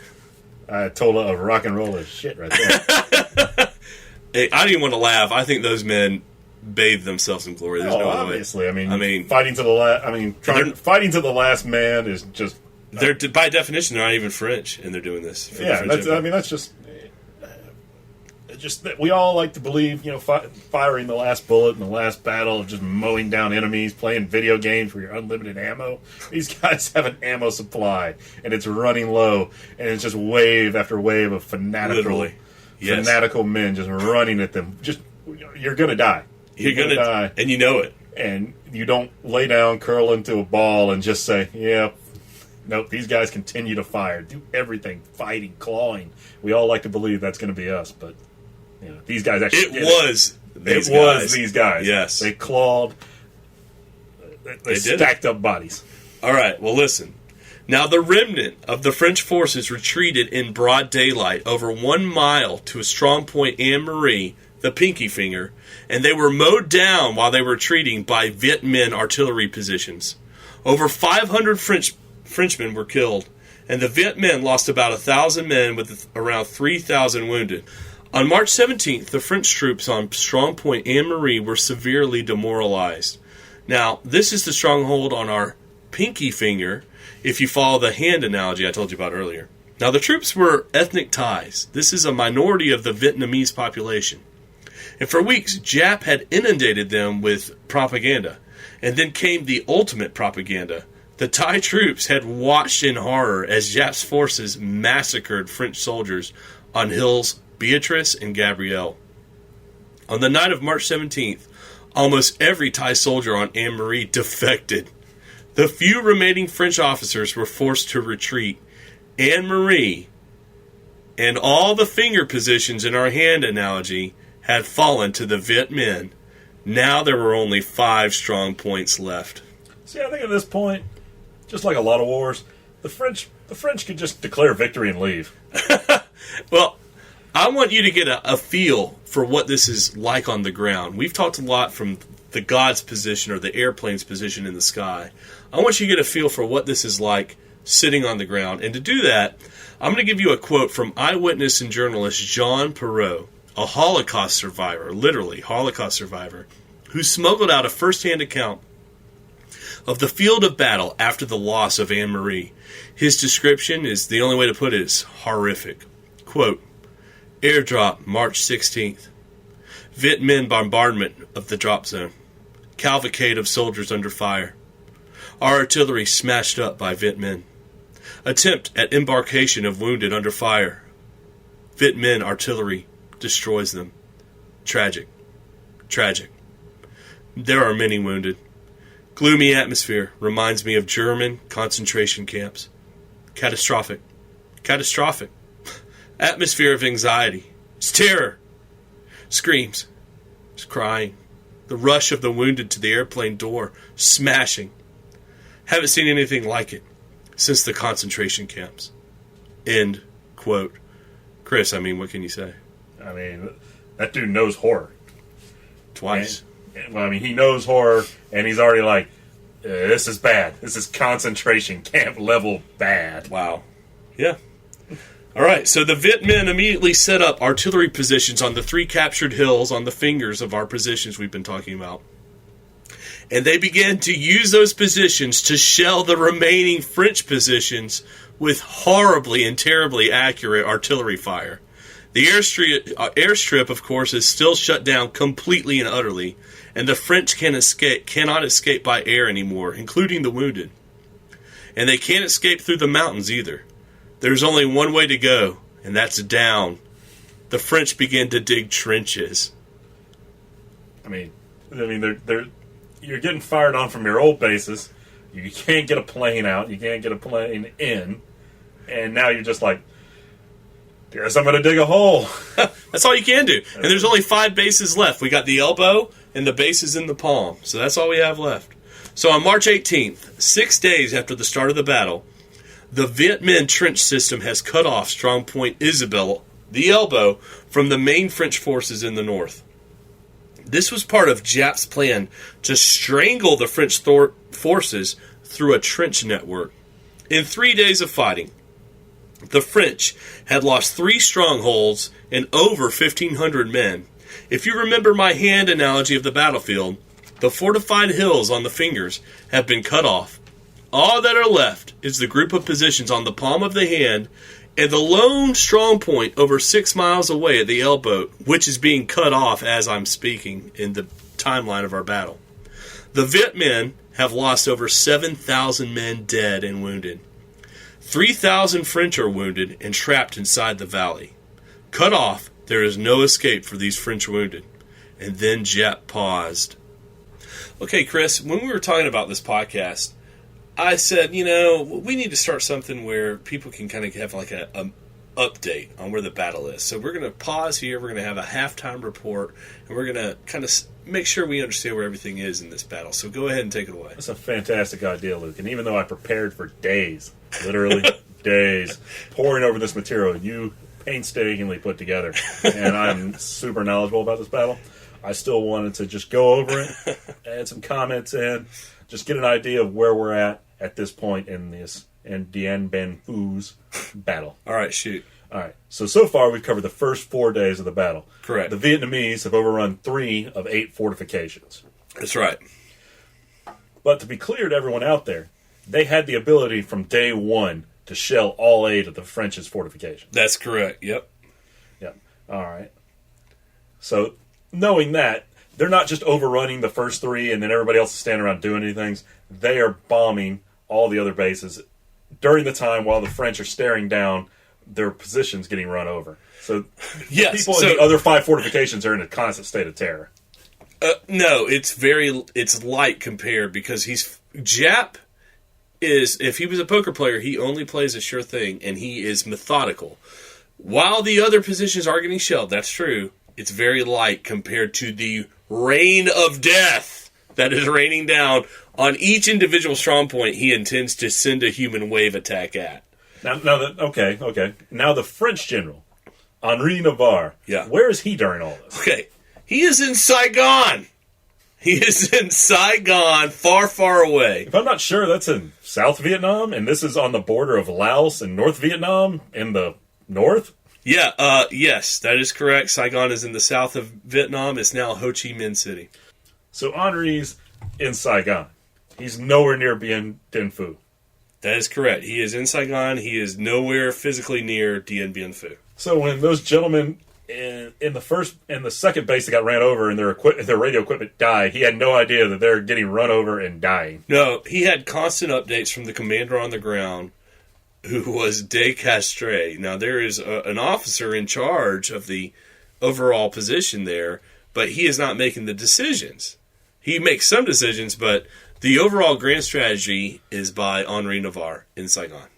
Ayatollah of rock and roll as shit right there. Hey, I didn't want to laugh. I think those men bathed themselves in glory. There's no other obviously. way. I mean, fighting to the last. Fighting to the last man is just. They're by definition they're not even French, and they're doing this. For Yeah, that's just that we all like to believe, firing the last bullet in the last battle, just mowing down enemies, playing video games where you're unlimited ammo. These guys have an ammo supply, and it's running low, and it's just wave after wave of fanatical men just running at them. Just you're gonna die. You're gonna die, and you know it. And you don't lay down, curl into a ball, and just say, "Yeah, nope." These guys continue to fire, do everything, fighting, clawing. We all like to believe that's going to be us, but these guys actually. It was these guys. Yes, they clawed. They stacked up bodies. All right. Well, listen. Now the remnant of the French forces retreated in broad daylight over 1 mile to a strong point, Anne Marie, the Pinky Finger, and they were mowed down while they were retreating by Viet Minh artillery positions. Over 500 Frenchmen were killed, and the Viet Minh lost about 1,000 men with around 3,000 wounded. On March 17th, the French troops on strong point Anne Marie were severely demoralized. Now, this is the stronghold on our pinky finger, if you follow the hand analogy I told you about earlier. Now, the troops were ethnic Thais. This is a minority of the Vietnamese population. And for weeks, Giap had inundated them with propaganda. And then came the ultimate propaganda. The Thai troops had watched in horror as Giap's forces massacred French soldiers on hills Beatrice and Gabrielle. On the night of March 17th, almost every Thai soldier on Anne Marie defected. The few remaining French officers were forced to retreat. Anne Marie and all the finger positions in our hand analogy had fallen to the Viet Minh. Now there were only 5 strong points left. See, I think at this point, just like a lot of wars, the French could just declare victory and leave. Well, I want you to get a feel for what this is like on the ground. We've talked a lot from the God's position or the airplane's position in the sky. I want you to get a feel for what this is like sitting on the ground. And to do that, I'm going to give you a quote from eyewitness and journalist Jean Perrault, a Holocaust survivor, literally Holocaust survivor, who smuggled out a first-hand account of the field of battle after the loss of Anne Marie. His description is, the only way to put it is horrific. Quote, airdrop March 16th. Viet Minh bombardment of the drop zone. Cavalcade of soldiers under fire. Our artillery smashed up by Viet Minh. Attempt at embarkation of wounded under fire. Viet Minh artillery destroys them. Tragic. Tragic. There are many wounded. Gloomy atmosphere reminds me of German concentration camps. Catastrophic. Catastrophic. Atmosphere of anxiety. It's terror. Screams. It's crying. The rush of the wounded to the airplane door. Smashing. Haven't seen anything like it since the concentration camps. End quote. Chris, what can you say? That dude knows horror. Twice. He knows horror, and he's already like, this is bad. This is concentration camp level bad. Wow. Yeah. All right, so the Viet Minh immediately set up artillery positions on the 3 captured hills on the fingers of our positions we've been talking about. And they began to use those positions to shell the remaining French positions with horribly and terribly accurate artillery fire. The airstrip, of course, is still shut down completely and utterly, and the French cannot escape by air anymore, including the wounded. And they can't escape through the mountains either. There's only one way to go, and that's down. The French began to dig trenches. I mean, they're you're getting fired on from your old bases. You can't get a plane out. You can't get a plane in. And now you're just like, guess I'm going to dig a hole. That's all you can do. And there's only 5 bases left. We got the elbow and the bases in the palm. So that's all we have left. So on March 18th, 6 days after the start of the battle, the Viet Minh trench system has cut off Strong Point Isabel, the elbow, from the main French forces in the north. This was part of Jap's plan to strangle the French forces through a trench network. In 3 days of fighting, the French had lost 3 strongholds and over 1,500 men. If you remember my hand analogy of the battlefield, the fortified hills on the fingers have been cut off. All that are left is the group of positions on the palm of the hand and the lone strong point over 6 miles away at the elbow, which is being cut off as I'm speaking in the timeline of our battle. The Viet Minh have lost over 7,000 men dead and wounded. 3,000 French are wounded and trapped inside the valley. Cut off, there is no escape for these French wounded. And then Jap paused. Okay, Chris, when we were talking about this podcast, I said, we need to start something where people can kind of have like a update on where the battle is. So we're going to pause here. We're going to have a halftime report, and we're going to kind of make sure we understand where everything is in this battle. So go ahead and take it away. That's a fantastic idea, Luke. And even though I prepared for days, literally days, poring over this material you painstakingly put together, and I'm super knowledgeable about this battle, I still wanted to just go over it, add some comments in, just get an idea of where we're at this point in Dien Bien Phu's battle. All right, shoot. All right. So far, we've covered the first 4 days of the battle. Correct. The Vietnamese have overrun 3 of 8 fortifications. That's right. But to be clear to everyone out there, they had the ability from day 1 to shell all 8 of the French's fortifications. That's correct. Yep. Yep. All right. So knowing that, they're not just overrunning the first 3 and then everybody else is standing around doing anything. They are bombing all the other bases during the time while the French are staring down their positions getting run over. So yes, people in the other 5 fortifications are in a constant state of terror. No, it's light compared because Jap is, if he was a poker player, he only plays a sure thing and he is methodical. While the other positions are getting shelled, that's true, it's very light compared to the rain of death that is raining down on each individual strong point he intends to send a human wave attack at. Okay. Now the French general, Henri Navarre, where is he during all this? Okay, he is in Saigon. He is in Saigon, far, far away. If I'm not sure, that's in South Vietnam, and this is on the border of Laos and North Vietnam in the north? Yeah, yes, that is correct. Saigon is in the south of Vietnam. It's now Ho Chi Minh City. So Henri's in Saigon. He's nowhere near Bien Phu. That is correct. He is in Saigon. He is nowhere physically near Dien Bien Phu. So when those gentlemen in the second base that got ran over and their radio equipment died, he had no idea that they're getting run over and dying. No, he had constant updates from the commander on the ground, who was De Castre. Now, there is an officer in charge of the overall position there, but he is not making the decisions. He makes some decisions, but the overall grand strategy is by Henri Navarre in Saigon.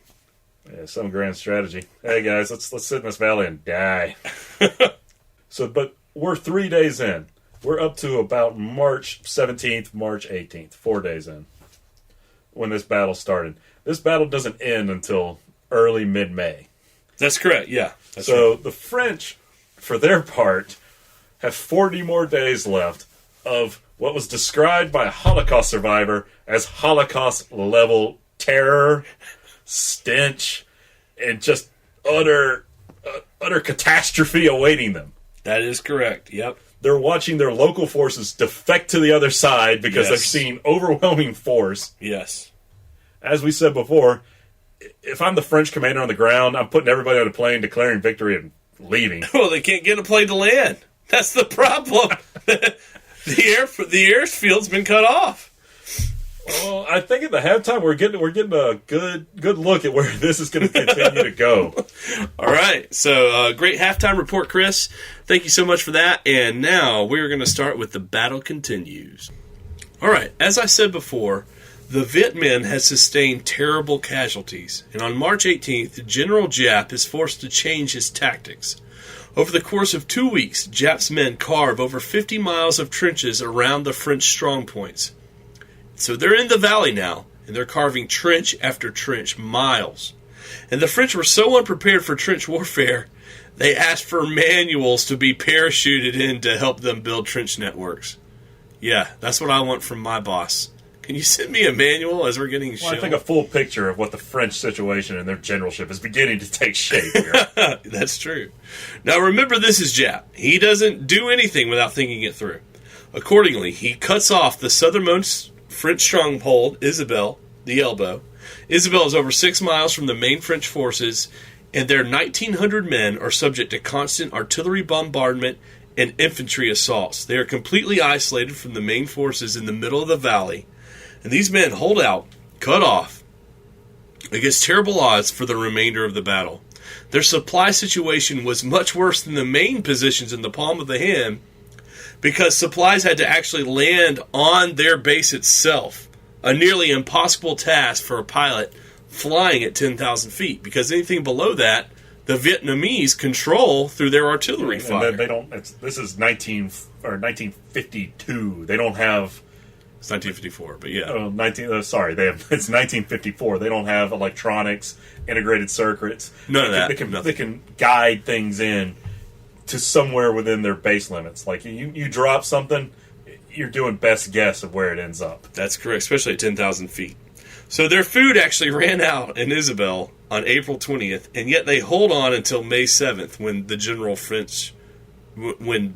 Yeah, some grand strategy. Hey, guys, let's sit in this valley and die. But we're 3 days in. We're up to about March 17th, March 18th, 4 days in, when this battle started. This battle doesn't end until early mid-May. That's correct, yeah. So the French, for their part, have 40 more days left of what was described by a Holocaust survivor as Holocaust-level terror, stench, and just utter catastrophe awaiting them. That is correct, yep. They're watching their local forces defect to the other side because they're seeing overwhelming force. Yes. As we said before, if I'm the French commander on the ground, I'm putting everybody on a plane, declaring victory, and leaving. Well, they can't get a plane to land. That's the problem. The airfield's been cut off. Well, I think at the halftime we're getting a good look at where this is going to continue to go. All right, so great halftime report, Chris. Thank you so much for that. And now we're going to start with the battle continues. All right, as I said before, the Viet Minh has sustained terrible casualties, and on March 18th, General Giap is forced to change his tactics. Over the course of 2 weeks, Giap's men carve over 50 miles of trenches around the French strongpoints. So they're in the valley now, and they're carving trench after trench, miles. And the French were so unprepared for trench warfare, they asked for manuals to be parachuted in to help them build trench networks. Yeah, that's what I want from my boss. Can you send me a manual as we're getting Well, shelled? I think a full picture of what the French situation and their generalship is beginning to take shape here. That's true. Now remember, this is Giap. He doesn't do anything without thinking it through. Accordingly, he cuts off the southernmost French stronghold, Isabelle, the Elbow. Isabelle is over 6 miles from the main French forces, and their 1,900 men are subject to constant artillery bombardment and infantry assaults. They are completely isolated from the main forces in the middle of the valley, and these men hold out, cut off, against terrible odds for the remainder of the battle. Their supply situation was much worse than the main positions in the palm of the hand, because supplies had to actually land on their base itself, a nearly impossible task for a pilot flying at 10,000 feet, because anything below that, the Vietnamese control through their artillery fire. They don't. This is 1952. They don't have. It's 1954, but yeah. It's 1954. They don't have electronics, integrated circuits. None of that. They can guide things in to somewhere within their base limits. Like you drop something, you're doing best guess of where it ends up. That's correct, especially at 10,000 feet. So their food actually ran out in Isabelle on April 20th, and yet they hold on until May 7th when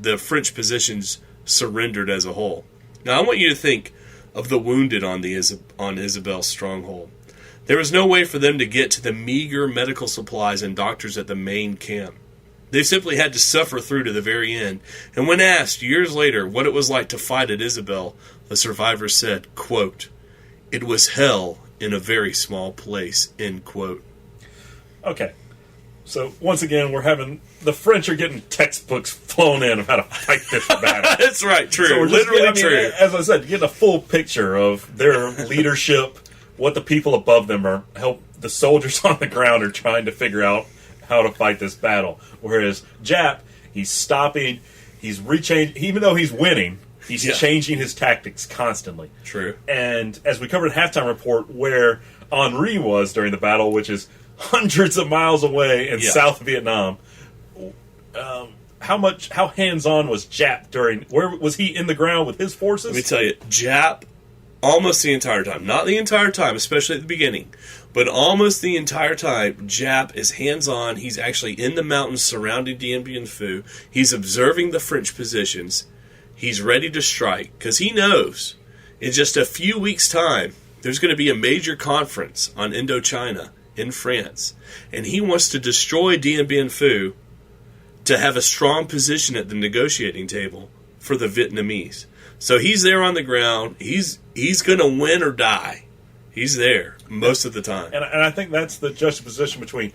the French positions surrendered as a whole. Now I want you to think of the wounded on Isabelle's stronghold. There was no way for them to get to the meager medical supplies and doctors at the main camp. They simply had to suffer through to the very end. And when asked years later what it was like to fight at Isabelle, the survivor said, quote, "It was hell in a very small place," end quote. Okay. So, once again, the French are getting textbooks flown in of how to fight this battle. That's right, true. So Literally true. As I said, getting a full picture of their leadership, what the people above them the soldiers on the ground are trying to figure out how to fight this battle. Whereas Giap, he's stopping, he's rechanging, even though he's winning, he's changing his tactics constantly. True. And as we covered in halftime report, where Henri was during the battle, which is hundreds of miles away in South Vietnam, how hands-on was Giap where was he in the ground with his forces? Let me tell you, Giap, almost the entire time, not the entire time, especially at the beginning, but almost the entire time, Giap is hands-on. He's actually in the mountains surrounding Dien Bien Phu. He's observing the French positions. He's ready to strike, because he knows in just a few weeks' time, there's going to be a major conference on Indochina in France, and he wants to destroy Dien Bien Phu to have a strong position at the negotiating table for the Vietnamese. So he's there on the ground. He's going to win or die. He's there most of the time. And I think that's the juxtaposition between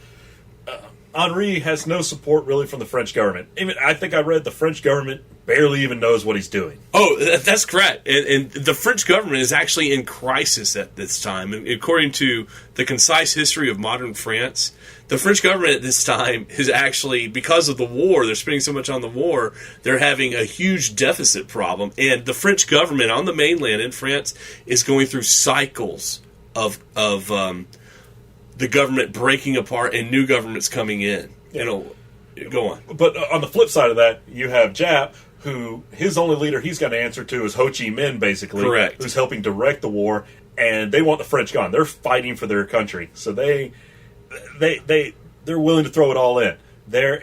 Henri has no support really from the French government. Even I think I read the French government barely even knows what he's doing. Oh, that's correct. And the French government is actually in crisis at this time. And according to the concise history of modern France, the French government at this time is actually, because of the war, they're spending so much on the war, they're having a huge deficit problem. And the French government on the mainland in France is going through cycles of the government breaking apart and new governments coming in. Go on. But on the flip side of that, you have Giap, who his only leader he's got to answer to is Ho Chi Minh, basically. Correct. Who's helping direct the war, and they want the French gone. They're fighting for their country, so they're willing to throw it all in. They're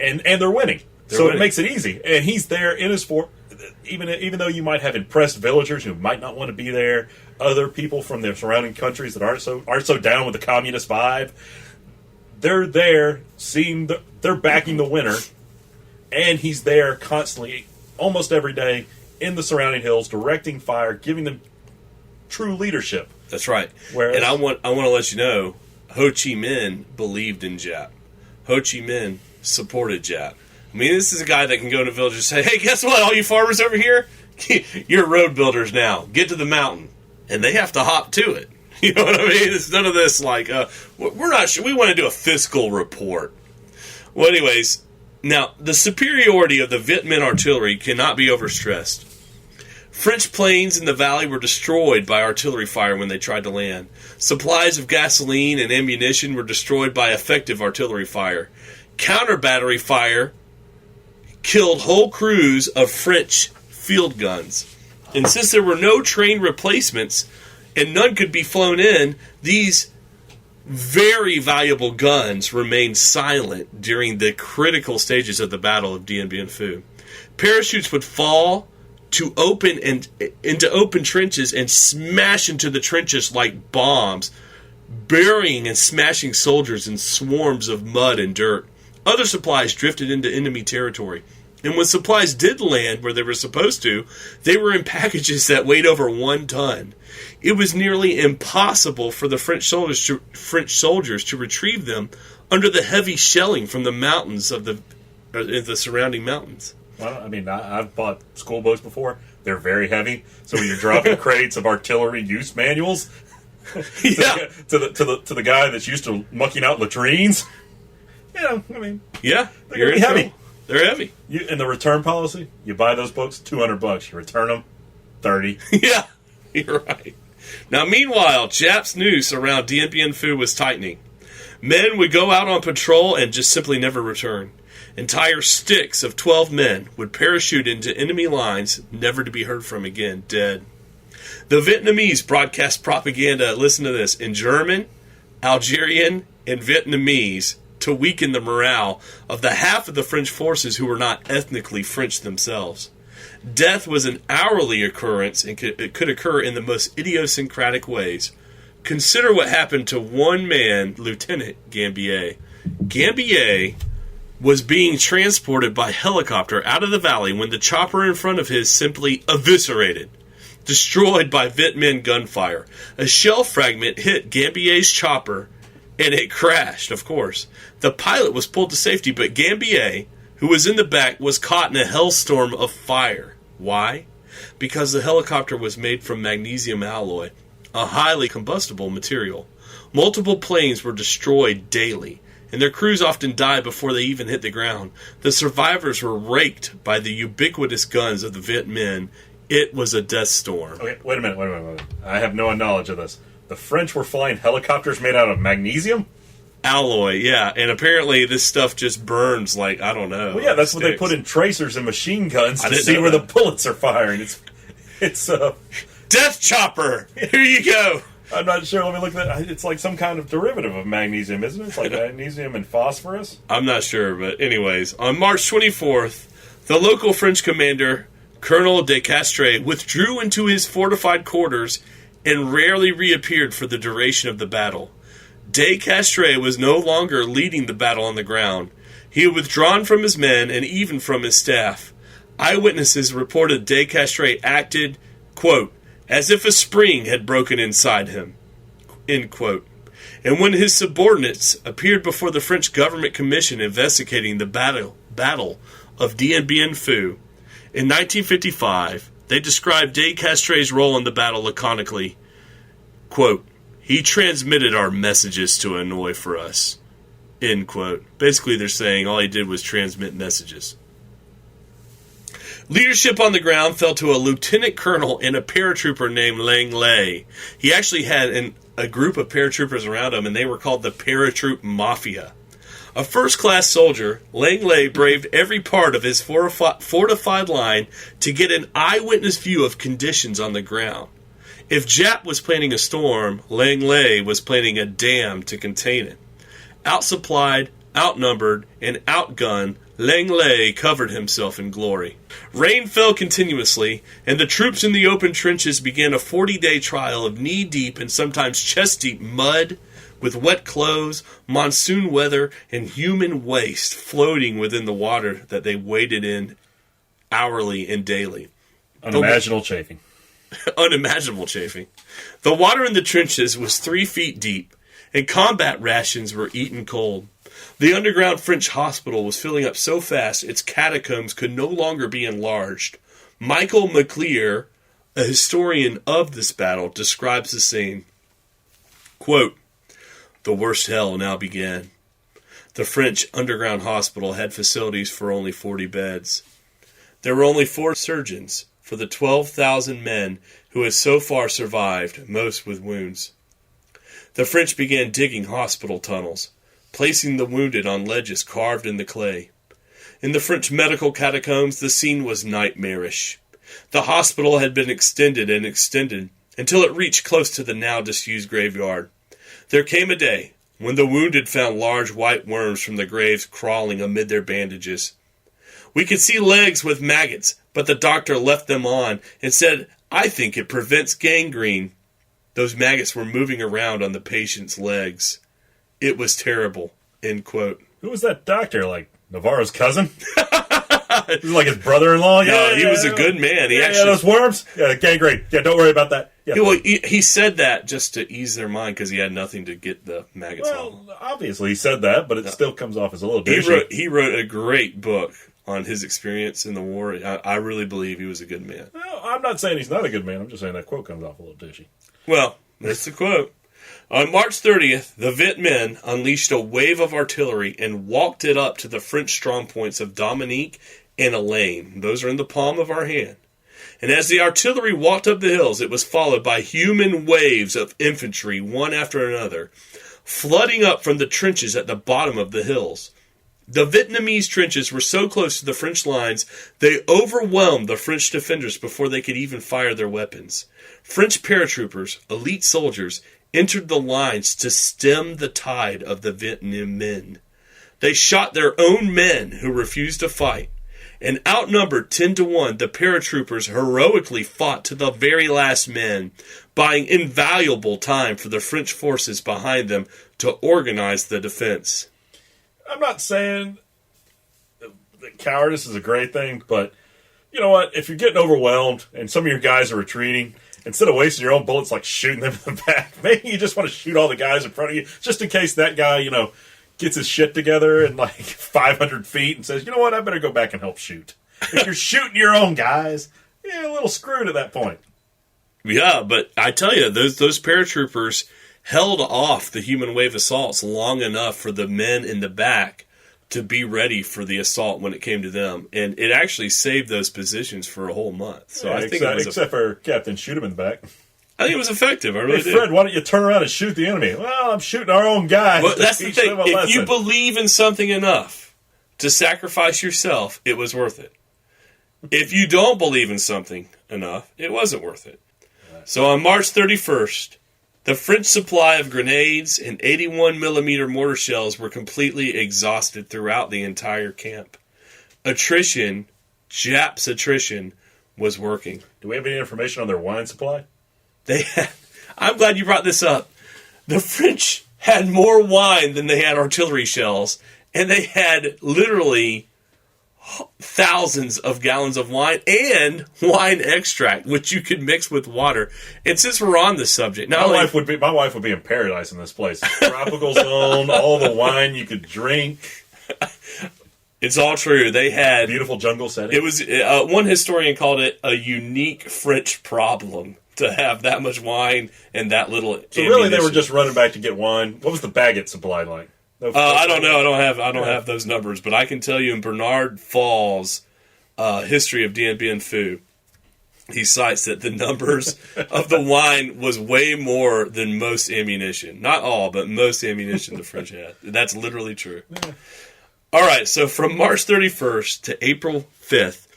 winning. It makes it easy. And he's there in his fort. Even though you might have impressed villagers who might not want to be there, other people from their surrounding countries that aren't so down with the communist vibe, they're there they're backing the winner, and he's there constantly, almost every day, in the surrounding hills, directing fire, giving them true leadership. That's right. Whereas, and I want to let you know, Ho Chi Minh believed in Jap. Ho Chi Minh supported Jap. I mean, this is a guy that can go into a village and say, hey, guess what, all you farmers over here? You're road builders now. Get to the mountain. And they have to hop to it. You know what I mean? It's none of this like, we're not sure. We want to do a fiscal report. Well, anyways, now, the superiority of the Viet Minh artillery cannot be overstressed. French planes in the valley were destroyed by artillery fire when they tried to land. Supplies of gasoline and ammunition were destroyed by effective artillery fire. Counter-battery fire killed whole crews of French field guns. And since there were no train replacements and none could be flown in, these very valuable guns remained silent during the critical stages of the Battle of Dien Bien Phu. Parachutes would fall to into open trenches and smash into the trenches like bombs, burying and smashing soldiers in swarms of mud and dirt. Other supplies drifted into enemy territory. And when supplies did land where they were supposed to, they were in packages that weighed over 1 ton. It was nearly impossible for the French soldiers to retrieve them under the heavy shelling from the mountains of the surrounding mountains. Well, I mean, I've bought school boats before. They're very heavy. So when you're dropping crates of artillery use manuals Yeah. to the guy that's used to mucking out latrines, you know, I mean, Yeah. they're going to be heavy. They're heavy. In the return policy, you buy those books, $200. You return them, $30. Yeah, you're right. Now, meanwhile, Jap's noose around Dien Bien Phu was tightening. Men would go out on patrol and just simply never return. Entire sticks of 12 men would parachute into enemy lines, never to be heard from again, dead. The Vietnamese broadcast propaganda, listen to this, in German, Algerian, and Vietnamese to weaken the morale of the half of the French forces who were not ethnically French themselves. Death was an hourly occurrence and it could occur in the most idiosyncratic ways. Consider what happened to one man, Lieutenant Gambier. Gambier was being transported by helicopter out of the valley when the chopper in front of his simply eviscerated, destroyed by Viet Minh gunfire. A shell fragment hit Gambier's chopper, and it crashed, of course. The pilot was pulled to safety, but Gambier, who was in the back, was caught in a hellstorm of fire. Why? Because the helicopter was made from magnesium alloy, a highly combustible material. Multiple planes were destroyed daily, and their crews often died before they even hit the ground. The survivors were raked by the ubiquitous guns of the Viet Minh. It was a death storm. Okay, wait a minute. I have no knowledge of this. The French were flying helicopters made out of magnesium? Alloy, yeah, and apparently this stuff just burns like, I don't know. Well, yeah, that's what they put in tracers and machine guns to see where the bullets are firing. It's Death Chopper! Here you go! I'm not sure. Let me look at that. It's like some kind of derivative of magnesium, isn't it? It's like magnesium and phosphorus? I'm not sure, but anyways, on March 24th, the local French commander, Colonel de Castres, withdrew into his fortified quarters and rarely reappeared for the duration of the battle. De Castres was no longer leading the battle on the ground. He had withdrawn from his men and even from his staff. Eyewitnesses reported De Castres acted, quote, as if a spring had broken inside him, end quote. And when his subordinates appeared before the French government commission investigating the battle of Dien Bien Phu in 1955, they described De Castres' role in the battle laconically, quote, he transmitted our messages to Hanoi for us, end quote. Basically, they're saying all he did was transmit messages. Leadership on the ground fell to a lieutenant colonel and a paratrooper named Lang Lei. He actually had a group of paratroopers around him, and they were called the Paratroop Mafia. A first-class soldier, Lang Lei braved every part of his fortified line to get an eyewitness view of conditions on the ground. If Jap was planning a storm, Lang Lei was planning a dam to contain it. Outsupplied, outnumbered, and outgunned, Lang Lei covered himself in glory. Rain fell continuously, and the troops in the open trenches began a 40-day trial of knee-deep and sometimes chest-deep mud, with wet clothes, monsoon weather, and human waste floating within the water that they waded in hourly and daily. Unimaginable chafing. Unimaginable chafing. The water in the trenches was 3 feet deep, and combat rations were eaten cold. The underground French hospital was filling up so fast its catacombs could no longer be enlarged. Michael McClear, a historian of this battle, describes the scene. Quote, "The worst hell now began. The French underground hospital had facilities for only 40 beds. There were only 4 surgeons for the 12,000 men who had so far survived, most with wounds. The French began digging hospital tunnels, placing the wounded on ledges carved in the clay. In the French medical catacombs, the scene was nightmarish. The hospital had been extended and extended until it reached close to the now disused graveyard. There came a day when the wounded found large white worms from the graves crawling amid their bandages. We could see legs with maggots, but the doctor left them on and said, 'I think it prevents gangrene.' Those maggots were moving around on the patient's legs. It was terrible." End quote. Who was that doctor? Like Navarro's cousin? He was like his brother-in-law? No, he was a good man. He actually, those worms? Yeah, gangrene. Yeah, don't worry about that. Yeah. Well, he said that just to ease their mind because he had nothing to get the maggots on. Well, obviously he said that, but it still comes off as a little douchey. He wrote a great book on his experience in the war. I really believe he was a good man. Well, I'm not saying he's not a good man. I'm just saying that quote comes off a little douchey. Well, that's the quote. On March 30th, the Vent men unleashed a wave of artillery and walked it up to the French strongpoints of Dominique and Elaine. Those are in the palm of our hand. And as the artillery walked up the hills, it was followed by human waves of infantry, one after another, flooding up from the trenches at the bottom of the hills. The Vietnamese trenches were so close to the French lines, they overwhelmed the French defenders before they could even fire their weapons. French paratroopers, elite soldiers, entered the lines to stem the tide of the Vietnam men. They shot their own men who refused to fight, and outnumbered 10-1, the paratroopers heroically fought to the very last man, buying invaluable time for the French forces behind them to organize the defense. I'm not saying that cowardice is a great thing, but you know what? If you're getting overwhelmed and some of your guys are retreating, instead of wasting your own bullets like shooting them in the back, maybe you just want to shoot all the guys in front of you, just in case that guy, gets his shit together in like 500 feet and says, you know what, I better go back and help shoot. If you're shooting your own guys, you're a little screwed at that point. Yeah, but I tell you, those paratroopers held off the human wave assaults long enough for the men in the back to be ready for the assault when it came to them. And it actually saved those positions for a whole month. So yeah, I think except for Captain Shoot him in the back. I think it was effective. I really did. Fred, why don't you turn around and shoot the enemy? Well, I'm shooting our own guys. Well, that's the thing. If you believe in something enough to sacrifice yourself, it was worth it. If you don't believe in something enough, it wasn't worth it. So on March 31st, the French supply of grenades and 81mm mortar shells were completely exhausted throughout the entire camp. Japs' attrition, was working. Do we have any information on their wine supply? I'm glad you brought this up. The French had more wine than they had artillery shells, and they had literally thousands of gallons of wine and wine extract, which you could mix with water. And since we're on this subject, my wife would be in paradise in this place. Tropical zone, all the wine you could drink. It's all true. They had beautiful jungle setting. It was one historian called it a unique French problem to have that much wine and that little. So really, they were just running back to get wine. What was the baguette supply like? I don't know. I don't have those numbers, but I can tell you in Bernard Fall's history of Dien Bien Phu, he cites that the numbers of the wine was way more than most ammunition. Not all, but most ammunition the French had. That's literally true. Yeah. All right, so from March 31st to April 5th,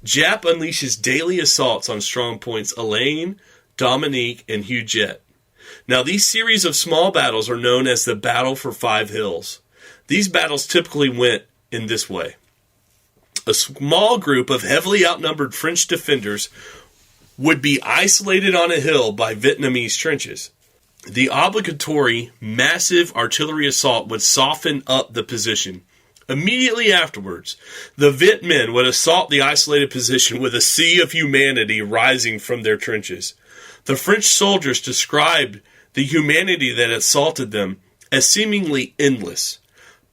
Jap unleashes daily assaults on strong points Elaine, Dominique, and Huguet. Now, these series of small battles are known as the Battle for 5 Hills. These battles typically went in this way. A small group of heavily outnumbered French defenders would be isolated on a hill by Vietnamese trenches. The obligatory massive artillery assault would soften up the position. Immediately afterwards, the Vit men would assault the isolated position with a sea of humanity rising from their trenches. The French soldiers described the humanity that assaulted them as seemingly endless.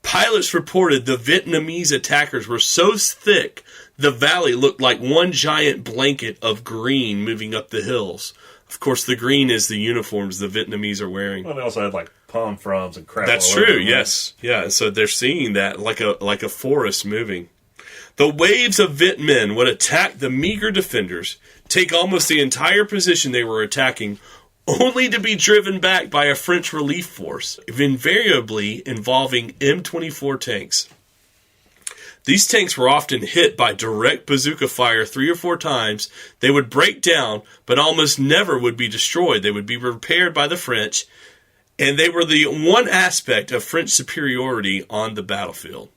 Pilots reported the Vietnamese attackers were so thick the valley looked like one giant blanket of green moving up the hills. Of course, the green is the uniforms the Vietnamese are wearing. Well, they also had like palm fronds and crap. That's all over true. them. Yes, yeah. So they're seeing that like a forest moving. The waves of Vit men would attack the meager defenders, take almost the entire position they were attacking, only to be driven back by a French relief force, invariably involving M24 tanks. These tanks were often hit by direct bazooka fire 3 or 4 times. They would break down, but almost never would be destroyed. They would be repaired by the French, and they were the one aspect of French superiority on the battlefield.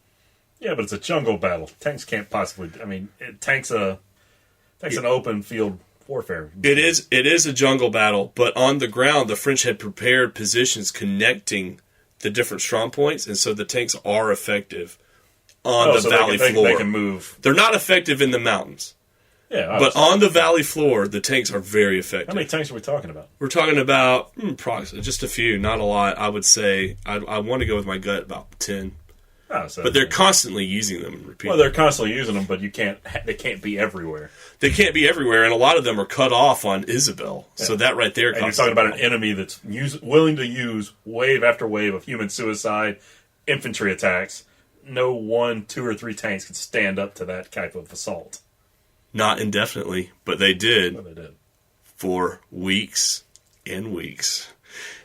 Yeah, but it's a jungle battle. Tanks can't possibly. I mean, tanks an open field warfare. It is a jungle battle, but on the ground, the French had prepared positions connecting the different strong points, and so the tanks are effective on the valley floor. They can move. They're not effective in the mountains. Yeah, but on the valley floor, the tanks are very effective. How many tanks are we talking about? We're talking about approximately just a few, not a lot. I would say I want to go with my gut about 10. Oh, so but they're constantly using them and repeating. Well, they're constantly using them, but they can't be everywhere. They can't be everywhere, and a lot of them are cut off on Isabel. Yeah. So that right there. And you're talking about an enemy that's willing to use wave after wave of human suicide, infantry attacks. No 1, 2, or 3 tanks can stand up to that type of assault. Not indefinitely, but they did. Well, they did. For weeks and weeks.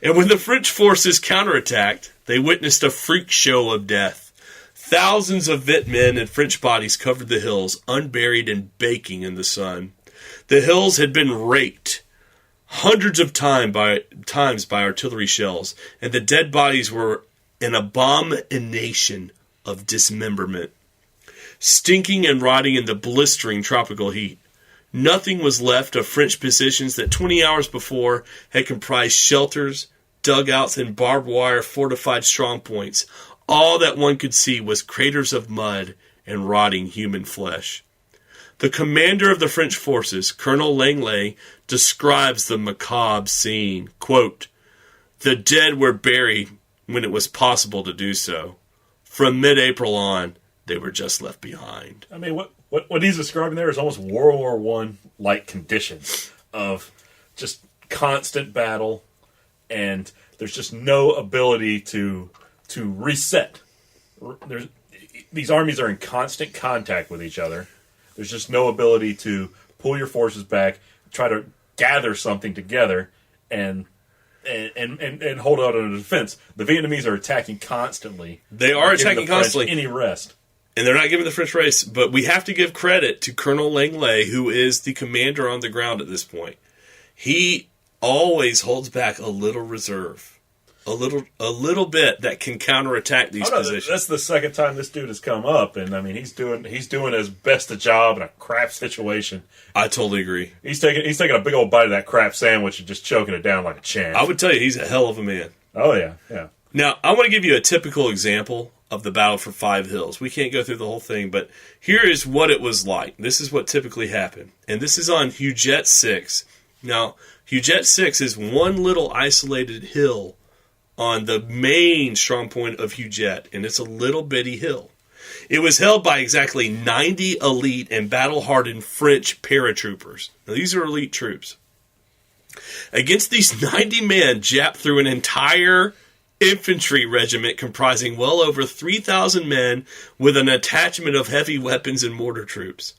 And when the French forces counterattacked, they witnessed a freak show of death. Thousands of Vit men and French bodies covered the hills, unburied and baking in the sun. The hills had been raked hundreds of times by artillery shells, and the dead bodies were an abomination of dismemberment, stinking and rotting in the blistering tropical heat. Nothing was left of French positions that 20 hours before had comprised shelters, dugouts, and barbed wire fortified strongpoints. All that one could see was craters of mud and rotting human flesh. The commander of the French forces, Colonel Langley, describes the macabre scene. Quote, "The dead were buried when it was possible to do so. From mid-April on, they were just left behind." I mean, what he's describing there is almost World War I-like conditions of just constant battle, and there's just no ability to reset. These armies are in constant contact with each other. There's just no ability to pull your forces back, try to gather something together, and hold out on a defense. The Vietnamese are attacking constantly. They are attacking constantly. Any rest. And they're not giving the French race, but we have to give credit to Colonel Langley, who is the commander on the ground at this point. He always holds back a little reserve. A little bit that can counterattack these positions. That's the second time this dude has come up, and I mean he's doing his best a job in a crap situation. I totally agree. He's taking a big old bite of that crap sandwich and just choking it down like a champ. I would tell you he's a hell of a man. Oh yeah. Now I want to give you a typical example of the battle for 5 Hills. We can't go through the whole thing, but here is what it was like. This is what typically happened, and this is on Huguet 6. Now Huguet 6 is one little isolated hill on the main strong point of Huguet, and it's a little bitty hill. It was held by exactly 90 elite and battle-hardened French paratroopers. Now, these are elite troops. Against these 90 men, Jap threw an entire infantry regiment comprising well over 3,000 men with an attachment of heavy weapons and mortar troops.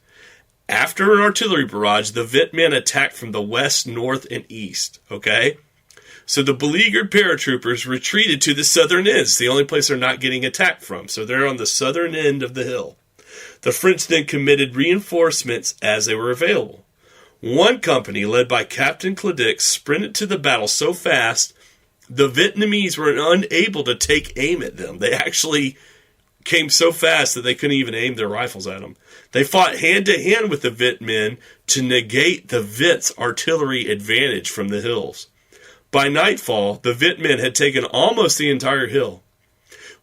After an artillery barrage, the Vit men attacked from the west, north, and east. Okay? So the beleaguered paratroopers retreated to the southern end. It's the only place they're not getting attacked from. So they're on the southern end of the hill. The French then committed reinforcements as they were available. One company, led by Captain Cladic, sprinted to the battle so fast, the Vietnamese were unable to take aim at them. They actually came so fast that they couldn't even aim their rifles at them. They fought hand-to-hand with the Vit men to negate the Vit's artillery advantage from the hills. By nightfall, the Vit men had taken almost the entire hill.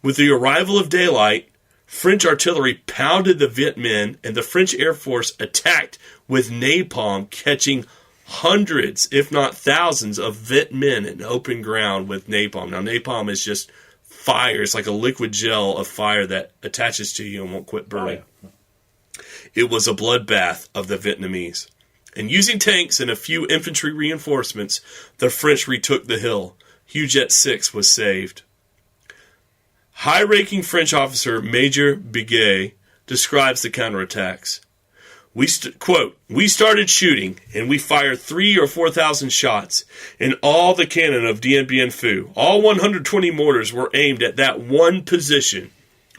With the arrival of daylight, French artillery pounded the Viet Minh, and the French Air Force attacked with napalm, catching hundreds, if not thousands, of Viet Minh in open ground with napalm. Now, napalm is just fire. It's like a liquid gel of fire that attaches to you and won't quit burning. Oh, yeah. It was a bloodbath of the Vietnamese. And using tanks and a few infantry reinforcements, the French retook the hill. Huguet 6 was saved. High-ranking French officer Major Biguet describes the counterattacks. Quote, "We started shooting, and we fired 3,000 or 4,000 shots, and all the cannon of Dien Bien Phu. All 120 mortars were aimed at that one position.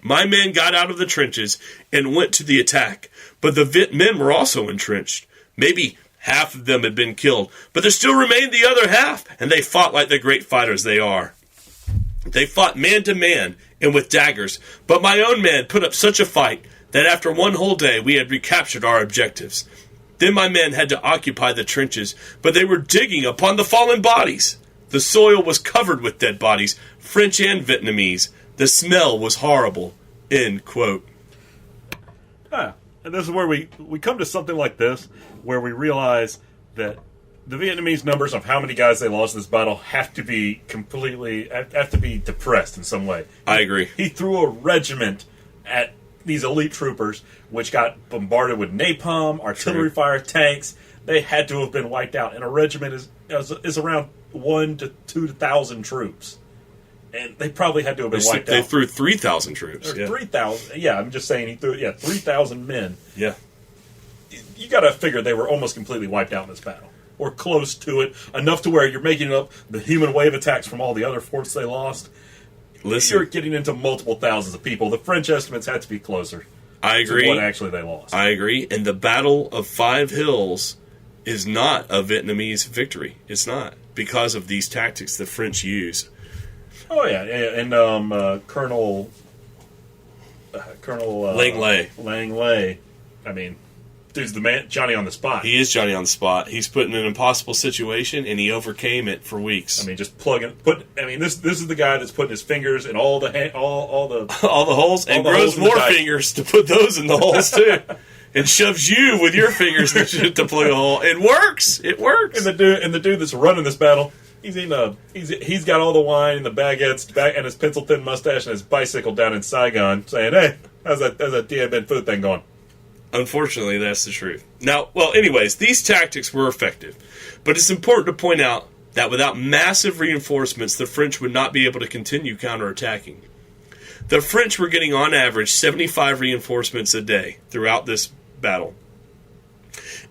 My men got out of the trenches and went to the attack, but the Viet Minh were also entrenched. Maybe half of them had been killed, but there still remained the other half, and they fought like the great fighters they are. They fought man to man and with daggers, but my own men put up such a fight that after one whole day we had recaptured our objectives. Then my men had to occupy the trenches, but they were digging upon the fallen bodies. The soil was covered with dead bodies, French and Vietnamese. The smell was horrible." End quote. Yeah. And this is where we come to something like this, where we realize that the Vietnamese numbers of how many guys they lost in this battle have to be depressed in some way. I agree. He threw a regiment at these elite troopers, which got bombarded with napalm, artillery fire, tanks. They had to have been wiped out. And a regiment is around 1 to 2,000 troops. And they probably had to have been wiped out. They threw 3,000 troops. Yeah. 3,000. Yeah, I'm just saying he threw 3,000 men. Yeah. You got to figure they were almost completely wiped out in this battle. Or close to it. Enough to where you're making up the human wave attacks from all the other forts they lost. Listen, You're getting into multiple thousands of people. The French estimates had to be closer. I agree. To what actually they lost. I agree. And the Battle of Five Hills is not a Vietnamese victory. It's not. Because of these tactics the French use. Oh, yeah. And Colonel Langley. I mean, dude's the man, Johnny on the spot. He is Johnny on the spot. He's put in an impossible situation, and he overcame it for weeks. I mean, just this is the guy that's putting his fingers in all the all the holes, and grows more fingers to put those in the holes too, and shoves you with your fingers to plug a hole. It works. It works. And the dude that's running this battle, he's got all the wine and the baguettes and his pencil thin mustache and his bicycle down in Saigon, saying, "Hey, how's that Dien Bien Phu thing going?" Unfortunately, that's the truth. Now, anyways, these tactics were effective, but it's important to point out that without massive reinforcements, the French would not be able to continue counterattacking. The French were getting on average 75 reinforcements a day throughout this battle.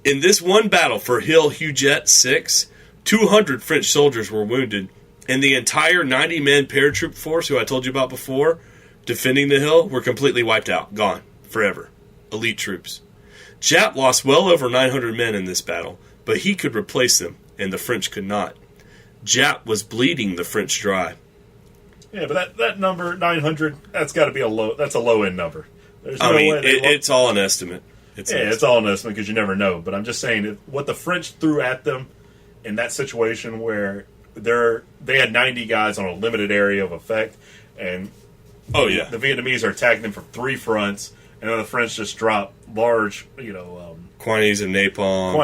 In this one battle for Hill Huguet 6, 200 French soldiers were wounded, and the entire 90-man paratroop force, who I told you about before, defending the hill, were completely wiped out, gone, forever. Elite troops. Jap lost well over 900 men in this battle, but he could replace them, and the French could not. Jap was bleeding the French dry. Yeah, but that number, 900, that's got to be a low-end number. There's no way it's all an estimate. It's all an estimate because you never know. But I'm just saying, what the French threw at them in that situation where they had 90 guys on a limited area of effect, and the Vietnamese are attacking them from 3 fronts, and then the French just drop large, quantities of napalm,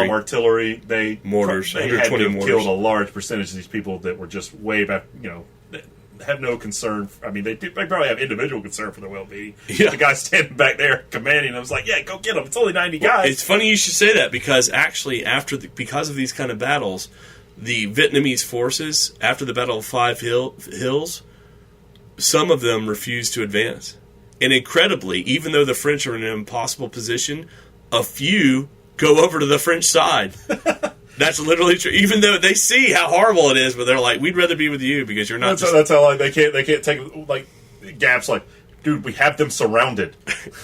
artillery. Mortars, they 120 had to have mortars. killed a large percentage of these people that were just way back, have no concern. I mean, they probably have individual concern for their well-being. Yeah. The guy standing back there commanding them was like, "Yeah, go get them. It's only 90 guys." It's funny you should say that because actually, because of these kind of battles, the Vietnamese forces after the Battle of Five Hills, some of them refused to advance. And incredibly, even though the French are in an impossible position, a few go over to the French side. That's literally true. Even though they see how horrible it is, but they're like, "We'd rather be with you because you're not." That's how they can't take Gap's like, "Dude, we have them surrounded,"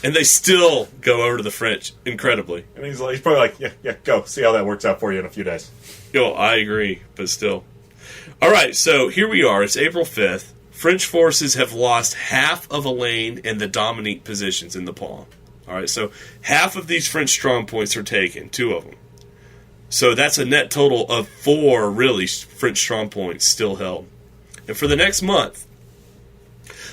and they still go over to the French. Incredibly, and he's probably like, "Yeah, go see how that works out for you in a few days." I agree, but still. All right, so here we are. It's April 5th. French forces have lost half of Elaine and the dominant positions in the Palm. All right, so half of these French strong points are taken, 2 of them. So that's a net total of 4 really French strong points still held. And for the next month,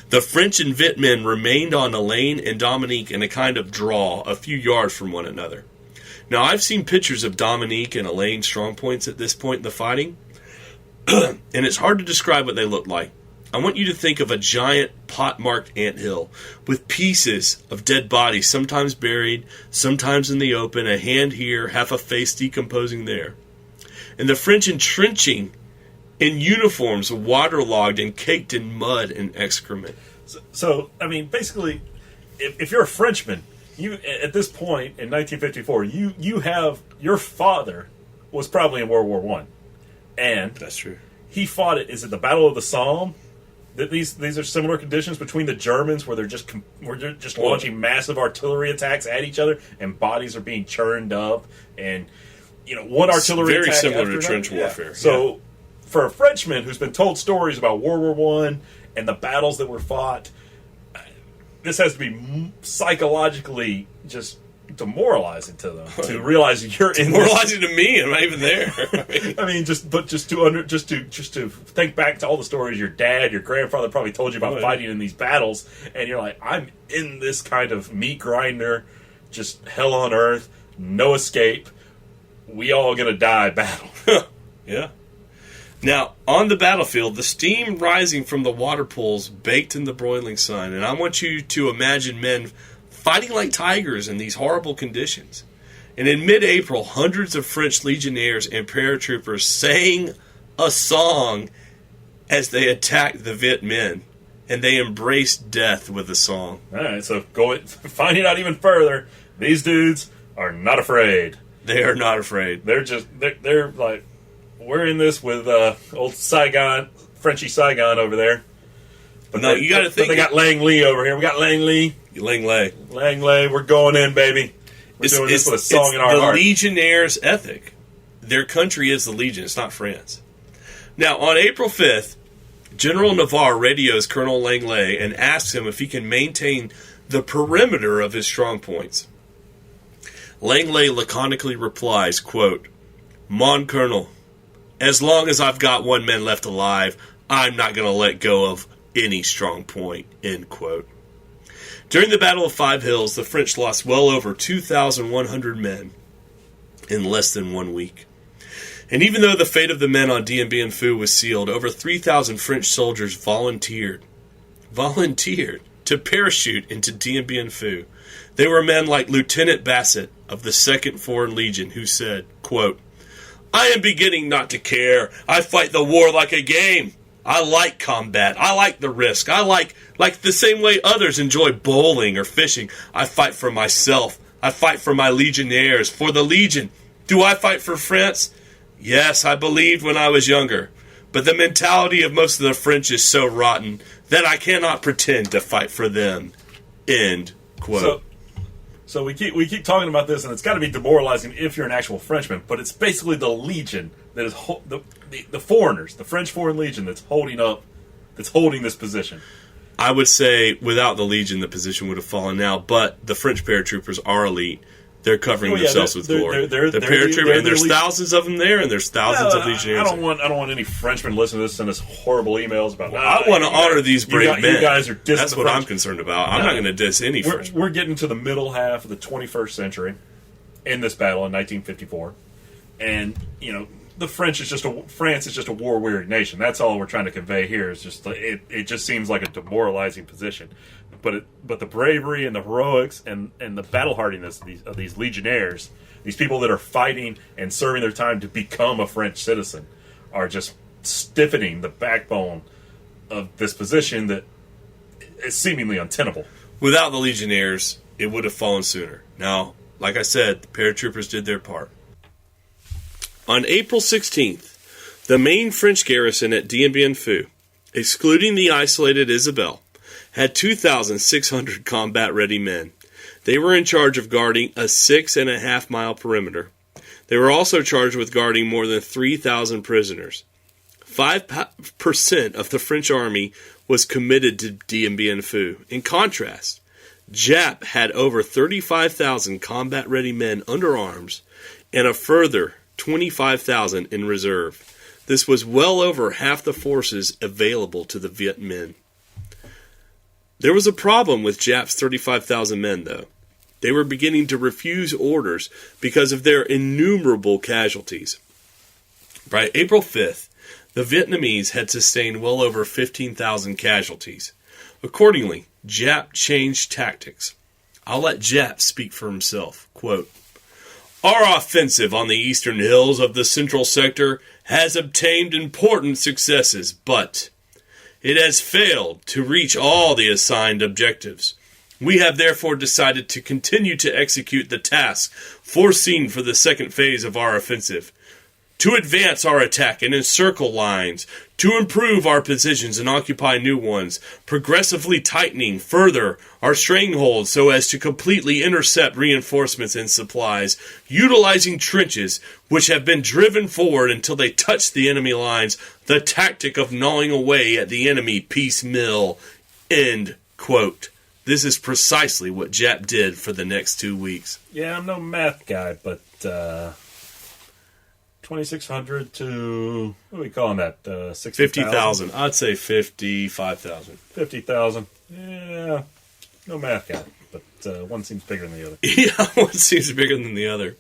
The French and Viet men remained on Elaine and Dominique in a kind of draw a few yards from one another. Now, I've seen pictures of Dominique and Elaine's strong points at this point in the fighting, and it's hard to describe what they looked like. I want you to think of a giant pot-marked anthill with pieces of dead bodies, sometimes buried, sometimes in the open, a hand here, half a face decomposing there. And the French entrenching in uniforms waterlogged and caked in mud and excrement. So I mean, basically, if you're a Frenchman, you at this point in 1954, you have your father was probably in World War One, and That's true. he fought it. Is it the Battle of the Somme? That these are similar conditions between the Germans, where they're just launching massive artillery attacks at each other, and bodies are being churned up, and one artillery very attack similar after to another. trench warfare. So, for a Frenchman who's been told stories about World War One and the battles that were fought, this has to be psychologically just demoralizing to them to realize you're in Demoralizing to me. I'm not even there. I mean, just to think back to all the stories your dad, your grandfather probably told you about fighting in these battles, and you're like, I'm in this kind of meat grinder, just hell on earth, no escape. We all gonna die battle. Yeah. Now, on the battlefield, the steam rising from the water pools baked in the broiling sun, and I want you to imagine men fighting like tigers in these horrible conditions. And in mid-April, hundreds of French legionnaires and paratroopers sang a song as they attacked the Viet men, and they embraced death with the song. All right, so finding out even further, these dudes are not afraid. They are not afraid. They're like, we're in this with old Saigon, Frenchy Saigon over there. But No, you got to think. But they got Lang Lee over here. We got Lang Lee. Langley. We're going in, baby. We're doing this with a song in our heart. The Legionnaires' ethic. Their country is the Legion. It's not France. Now, on April 5th, General Navarre radios Colonel Langley and asks him if he can maintain the perimeter of his strong points. Langley laconically replies, quote, "Mon Colonel, as long as I've got one man left alive, I'm not going to let go of any strong point," end quote. During the Battle of Five Hills, the French lost well over 2,100 men in less than 1 week. And even though the fate of the men on Dien Bien Phu was sealed, over 3,000 French soldiers volunteered to parachute into Dien Bien Phu. They were men like Lieutenant Bassett of the 2nd Foreign Legion, who said, quote, "I am beginning not to care. I fight the war like a game. I like combat. I like the risk. I like the same way others enjoy bowling or fishing. I fight for myself. I fight for my legionnaires, for the Legion. Do I fight for France? Yes, I believed when I was younger. But the mentality of most of the French is so rotten that I cannot pretend to fight for them." End quote. So we keep talking about this, and it's got to be demoralizing if you're an actual Frenchman. But it's basically the Legion that is the foreigners, the French Foreign Legion, that's holding this position. I would say without the Legion, the position would have fallen now. But the French paratroopers are elite. They're covering themselves with glory. They're paratroopers, and there's thousands of them there, and there's thousands of legionnaires. I don't want any Frenchmen listening to this send us horrible emails about. I want to honor these brave men. You guys are dissing. That's what I'm concerned about. I'm not going to diss any French. We're getting to the middle half of the 21st century in this battle in 1954, and France is just a war-weary nation. That's all we're trying to convey here. Is just it just seems like a demoralizing position. But the bravery and the heroics and the battle hardiness of these legionnaires, these people that are fighting and serving their time to become a French citizen, are just stiffening the backbone of this position that is seemingly untenable. Without the legionnaires, it would have fallen sooner. Now, like I said, the paratroopers did their part. On April 16th, the main French garrison at Dien Bien Phu, excluding the isolated Isabelle, had 2,600 combat-ready men. They were in charge of guarding a 6.5-mile perimeter. They were also charged with guarding more than 3,000 prisoners. 5% of the French army was committed to Dien Bien Phu. In contrast, Jap had over 35,000 combat-ready men under arms and a further 25,000 in reserve. This was well over half the forces available to the Viet Minh. There was a problem with Japs' 35,000 men, though. They were beginning to refuse orders because of their innumerable casualties. By April 5th, the Vietnamese had sustained well over 15,000 casualties. Accordingly, Jap changed tactics. I'll let Jap speak for himself. Quote, "Our offensive on the eastern hills of the central sector has obtained important successes, but it has failed to reach all the assigned objectives. We have therefore decided to continue to execute the task foreseen for the second phase of our offensive, to advance our attack and encircle lines, to improve our positions and occupy new ones, progressively tightening further our strangholds so as to completely intercept reinforcements and supplies, utilizing trenches which have been driven forward until they touch the enemy lines, the tactic of gnawing away at the enemy piecemeal." End quote. This is precisely what Jap did for the next 2 weeks. Yeah, I'm no math guy, but 2,600 to, what are we calling that? 50,000. I'd say 55,000. 50,000. Yeah, no math guy, but one seems bigger than the other. Yeah, one seems bigger than the other.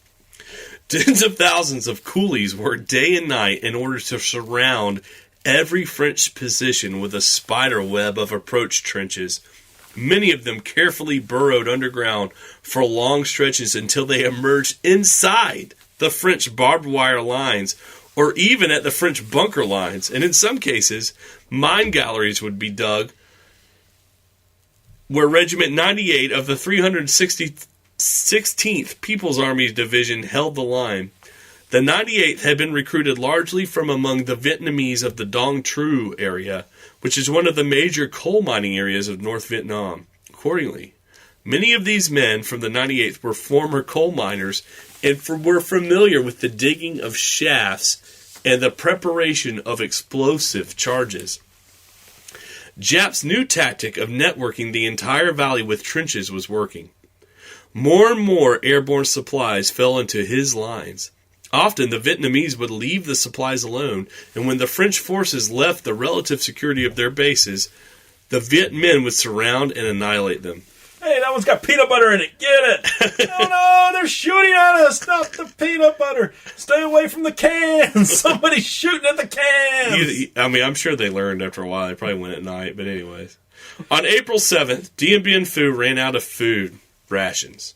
Tens of thousands of coolies worked day and night in order to surround every French position with a spider web of approach trenches. Many of them carefully burrowed underground for long stretches until they emerged inside the French barbed wire lines, or even at the French bunker lines. And in some cases, mine galleries would be dug where Regiment 98 of the 316th People's Army Division held the line. The 98th had been recruited largely from among the Vietnamese of the Dong Tru area, which is one of the major coal mining areas of North Vietnam. Accordingly, many of these men from the 98th were former coal miners and were familiar with the digging of shafts and the preparation of explosive charges. Jap's new tactic of networking the entire valley with trenches was working. More and more airborne supplies fell into his lines. Often the Vietnamese would leave the supplies alone, and when the French forces left the relative security of their bases, the Viet Minh would surround and annihilate them. Hey, that one's got peanut butter in it. Get it. Oh, no, they're shooting at us. Stop the peanut butter. Stay away from the cans. Somebody's shooting at the cans. I'm sure they learned after a while. They probably went at night, but anyways. On April 7th, Dien Bien Phu ran out of food rations.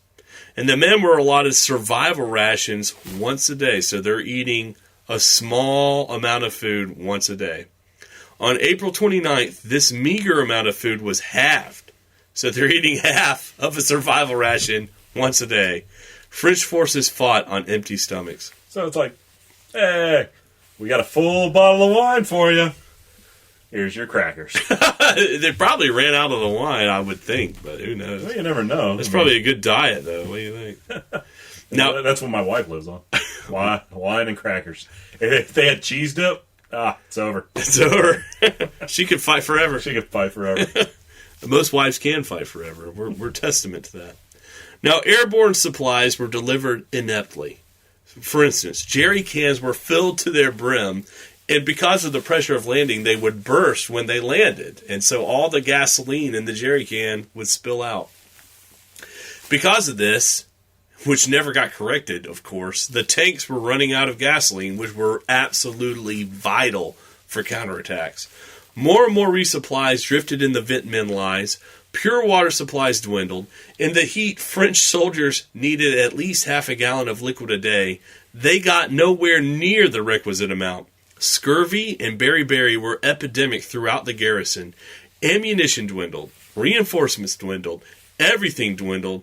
And the men were allotted survival rations once a day, so they're eating a small amount of food once a day. On April 29th, this meager amount of food was halved, so they're eating half of a survival ration once a day. French forces fought on empty stomachs. So it's like, hey, we got a full bottle of wine for you. Here's your crackers. They probably ran out of the wine, I would think, but who knows? Well, you never know. It's probably a good diet, though. What do you think? Now that's what my wife lives on. Wine and crackers. If they had cheese dip, it's over. It's over. She could fight forever. She could fight forever. Most wives can fight forever. We're testament to that. Now, airborne supplies were delivered ineptly. For instance, jerry cans were filled to their brim, and because of the pressure of landing, they would burst when they landed. And so all the gasoline in the jerry can would spill out. Because of this, which never got corrected, of course, the tanks were running out of gasoline, which were absolutely vital for counterattacks. More and more resupplies drifted in the Viet Minh lines. Pure water supplies dwindled. In the heat, French soldiers needed at least half a gallon of liquid a day. They got nowhere near the requisite amount. Scurvy and beriberi were epidemic throughout the garrison. Ammunition dwindled. Reinforcements dwindled. Everything dwindled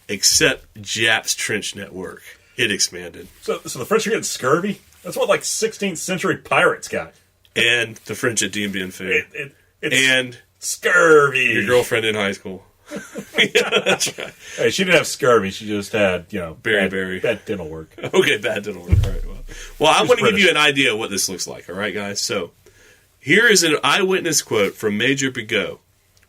except Jap's trench network. It expanded. So the French are getting scurvy? That's what, 16th century pirates got. And the French at Dien Bien Phu. It's and scurvy. Your girlfriend in high school. Yeah, that's right. Hey, she didn't have scurvy. She just had, beriberi. Bad dental work. Okay, bad dental work. All right, well, I want to give you an idea of what this looks like, all right, guys? So, here is an eyewitness quote from Major Bigot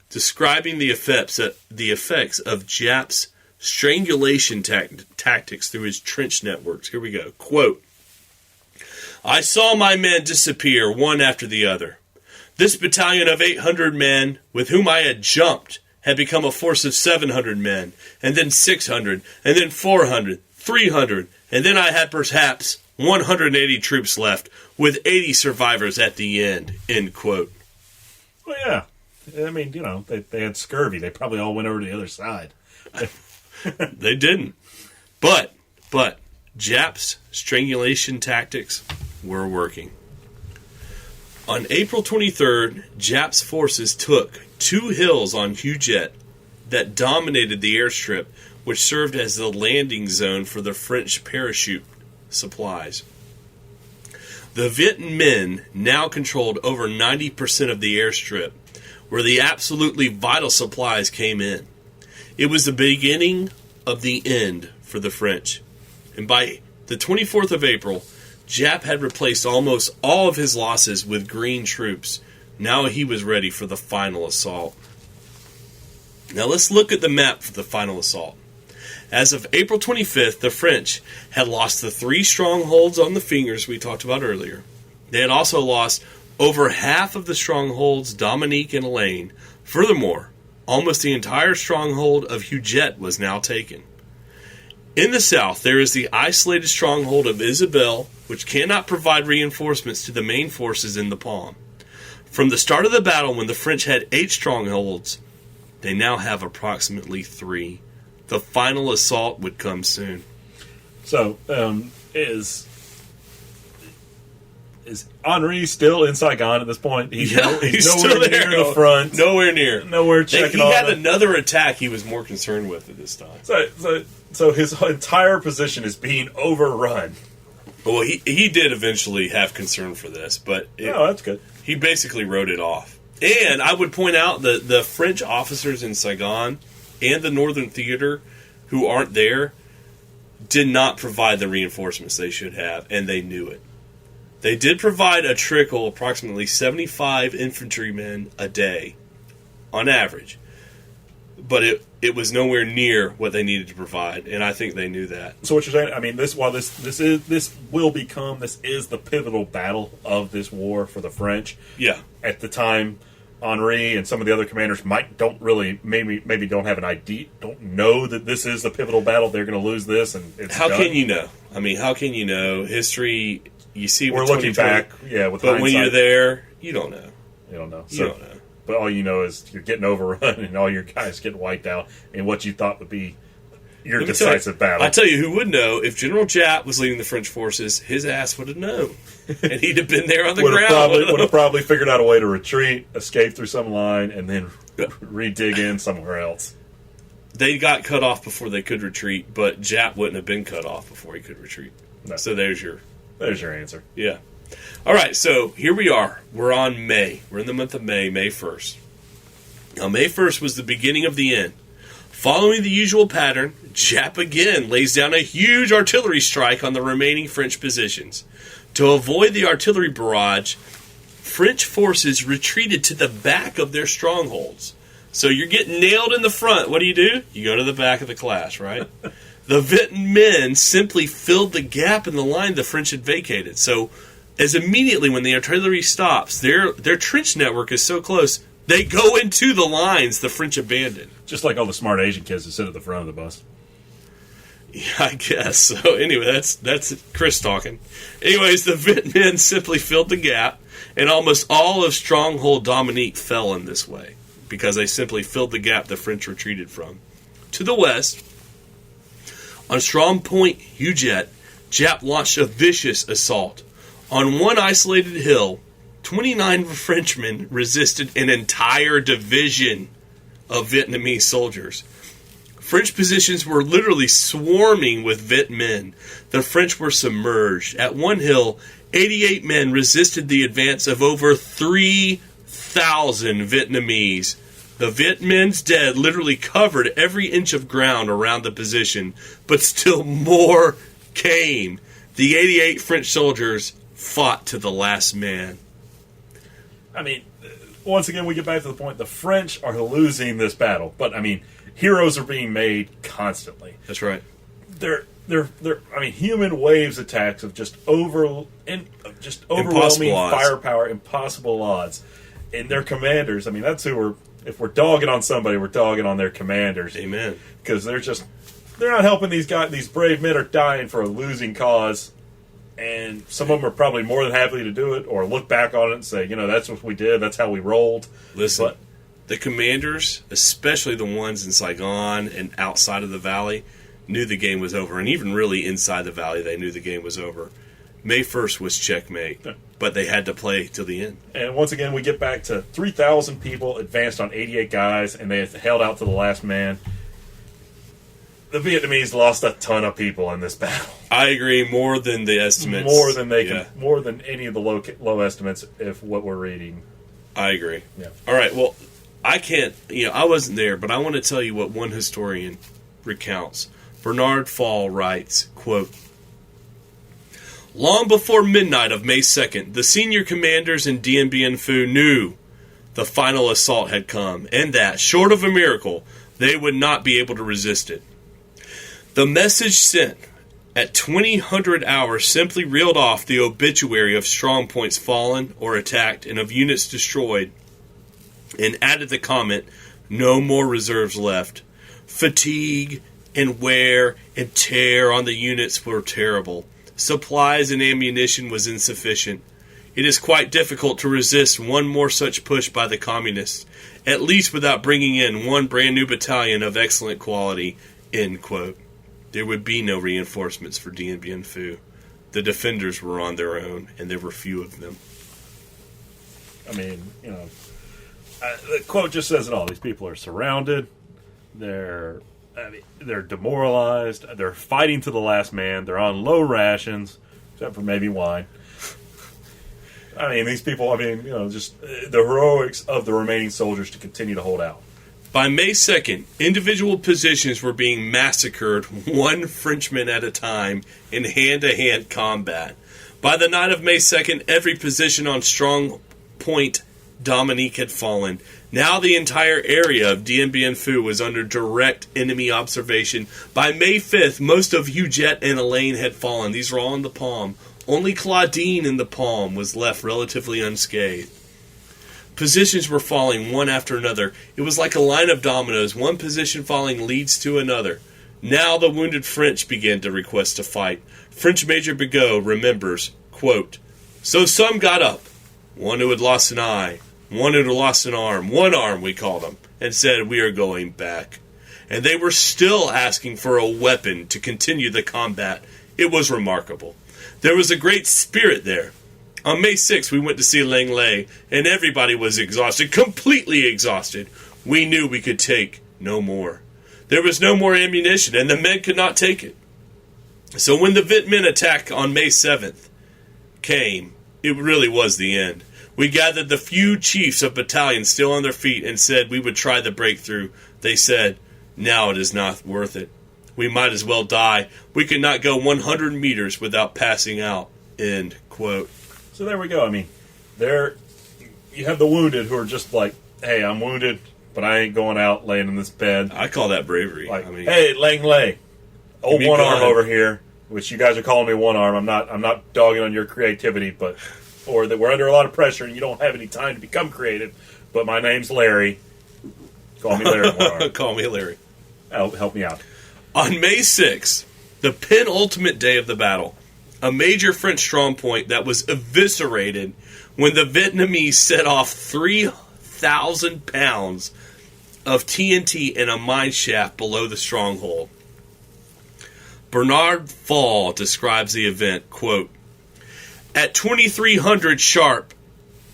describing the effects of Jap's strangulation tactics through his trench networks. Here we go. Quote, "I saw my men disappear one after the other. This battalion of 800 men, with whom I had jumped, had become a force of 700 men, and then 600, and then 400, 300, and then I had perhaps 180 troops left, with 80 survivors at the end, end quote. Well, yeah. I mean, you know, they had scurvy. They probably all went over to the other side. They didn't. But, Japs' strangulation tactics were working. On April 23rd, Japs' forces took 2 hills on Hujet that dominated the airstrip, which served as the landing zone for the French parachute supplies. The Viet Minh now controlled over 90% of the airstrip, where the absolutely vital supplies came in. It was the beginning of the end for the French. And by the 24th of April, Jap had replaced almost all of his losses with green troops. Now he was ready for the final assault. Now let's look at the map for the final assault. As of April 25th, the French had lost the 3 strongholds on the fingers we talked about earlier. They had also lost over half of the strongholds Dominique and Elaine. Furthermore, almost the entire stronghold of Hujet was now taken. In the south, there is the isolated stronghold of Isabelle, which cannot provide reinforcements to the main forces in the Palm. From the start of the battle, when the French had 8 strongholds, they now have approximately 3. The final assault would come soon. So, is Henri still in Saigon at this point? He's he's nowhere still there. near the front. Nowhere near. Nowhere checking He on had it. another attack he was more concerned with at this time. So his entire position is being overrun. Well, he did eventually have concern for this, but That's good. he basically wrote it off. And I would point out that the French officers in Saigon and the Northern Theater who aren't there did not provide the reinforcements they should have, and they knew it. They did provide a trickle, approximately 75 infantrymen a day, on average. But it was nowhere near what they needed to provide, and I think they knew that. So what you're saying? I mean, this is the pivotal battle of this war for the French. Yeah. At the time, Henri and some of the other commanders maybe don't have an idea, don't know that this is the pivotal battle. They're going to lose this, and it's how done. can you know? I mean, how can you know? History, you see. We're with looking 2020, back, with but when hindsight, you're there, you don't know. you don't know. You don't know. But all you know is you're getting overrun, and all your guys get wiped out, in what you thought would be your decisive battle. I tell you who would know. If General Jap was leading the French forces, his ass would have known. And he'd have been there on the ground. Would have probably figured out a way to retreat, escape through some line, and then re-dig in somewhere else. They got cut off before they could retreat, but Jap wouldn't have been cut off before he could retreat. No. So there's your answer. Yeah. All right, so here we are. We're on May. We're in the month of May 1st. Now, May 1st was the beginning of the end. Following the usual pattern, Jap again lays down a huge artillery strike on the remaining French positions. To avoid the artillery barrage, French forces retreated to the back of their strongholds. So you're getting nailed in the front. What do? You go to the back of the class, right? The Viet Minh simply filled the gap in the line the French had vacated. So as immediately when the artillery stops, their trench network is so close, they go into the lines the French abandoned. Just like all the smart Asian kids that sit at the front of the bus. Yeah, I guess. So anyway, that's Chris talking. Anyways, the Viet Minh simply filled the gap, and almost all of Stronghold Dominique fell in this way, because they simply filled the gap the French retreated from. To the west, on Strong Point Hujet, Jap launched a vicious assault. On one isolated hill, 29 Frenchmen resisted an entire division of Vietnamese soldiers. French positions were literally swarming with Viet Minh. The French were submerged. At one hill, 88 men resisted the advance of over 3,000 Vietnamese. The Viet Minh's dead literally covered every inch of ground around the position, but still more came. The 88 French soldiers fought to the last man. I mean, once again, we get back to the point. The French are losing this battle, but I mean, heroes are being made constantly. That's right. They're human waves attacks of just overwhelming Impossible odds. firepower, impossible odds. and their commanders. I mean, that's who we're. If we're dogging on somebody, we're dogging on their commanders. Amen. Because they're not helping these guys. These brave men are dying for a losing cause, and some of them are probably more than happy to do it, or look back on it and say, that's what we did. That's how we rolled. Listen, the commanders, especially the ones in Saigon and outside of the valley, knew the game was over. And even really inside the valley, they knew the game was over. May 1st was checkmate, but they had to play till the end. And once again, we get back to 3,000 people advanced on 88 guys, and they held out to the last man. The Vietnamese lost a ton of people in this battle. I agree, more than the estimates. More than any of the low estimates of what we're reading. I agree. Yeah. All right, well, I wasn't there, but I want to tell you what one historian recounts. Bernard Fall writes, quote, "Long before midnight of May 2nd, the senior commanders in Dien Bien Phu knew the final assault had come, and that, short of a miracle, they would not be able to resist it. The message sent at 2000 hours simply reeled off the obituary of strong points fallen or attacked and of units destroyed, and added the comment, 'No more reserves left.' Fatigue and wear and tear on the units were terrible. Supplies and ammunition was insufficient. It is quite difficult to resist one more such push by the communists, at least without bringing in one brand new battalion of excellent quality." End quote. There would be no reinforcements for Dien Bien Phu. The defenders were on their own, and there were few of them. I mean, the quote just says it all. These people are surrounded. They're demoralized. They're fighting to the last man. They're on low rations, except for maybe wine. I mean, these people, just the heroics of the remaining soldiers to continue to hold out. By May 2nd, individual positions were being massacred, one Frenchman at a time, in hand-to-hand combat. By the night of May 2nd, every position on Strong Point Dominique had fallen. Now the entire area of Dien Bien Phu was under direct enemy observation. By May 5th, most of Hujet and Elaine had fallen. These were all in the Palm. Only Claudine in the Palm was left relatively unscathed. Positions were falling one after another. It was like a line of dominoes. One position falling leads to another. Now the wounded French began to request to fight. French Major Bigot remembers, quote, "So some got up, one who had lost an eye, one who had lost an arm, one arm we called them, and said, 'We are going back.' And they were still asking for a weapon to continue the combat. It was remarkable. There was a great spirit there. On May 6th, we went to see Langley, and everybody was exhausted, completely exhausted. We knew we could take no more. There was no more ammunition, and the men could not take it. So when the Viet Minh attack on May 7th came, it really was the end. We gathered the few chiefs of battalions still on their feet and said we would try the breakthrough. They said, 'Now it is not worth it. We might as well die. We could not go 100 meters without passing out.'" End quote. So there we go. I mean, you have the wounded who are just like, "Hey, I'm wounded, but I ain't going out laying in this bed." I call that bravery. Like, "Hey, Langley, old one arm over here," which you guys are calling me one arm. I'm not dogging on your creativity, or that we're under a lot of pressure and you don't have any time to become creative. But my name's Larry. Call me Larry. One arm. Call me Larry. Help me out. On May 6th, the penultimate day of the battle, a major French strong point that was eviscerated when the Vietnamese set off 3,000 pounds of TNT in a mine shaft below the stronghold. Bernard Fall describes the event, quote, "At 2300 sharp,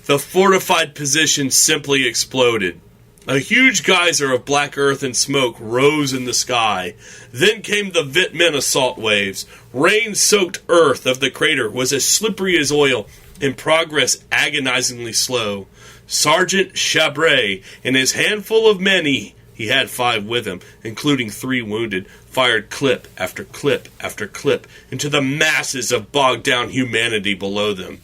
the fortified position simply exploded. A huge geyser of black earth and smoke rose in the sky. Then came the Viet Minh assault waves. Rain-soaked earth of the crater was as slippery as oil, and progress agonizingly slow. Sergeant Chabray and his handful of men, he had 5 with him, including 3 wounded, fired clip after clip after clip into the masses of bogged-down humanity below them.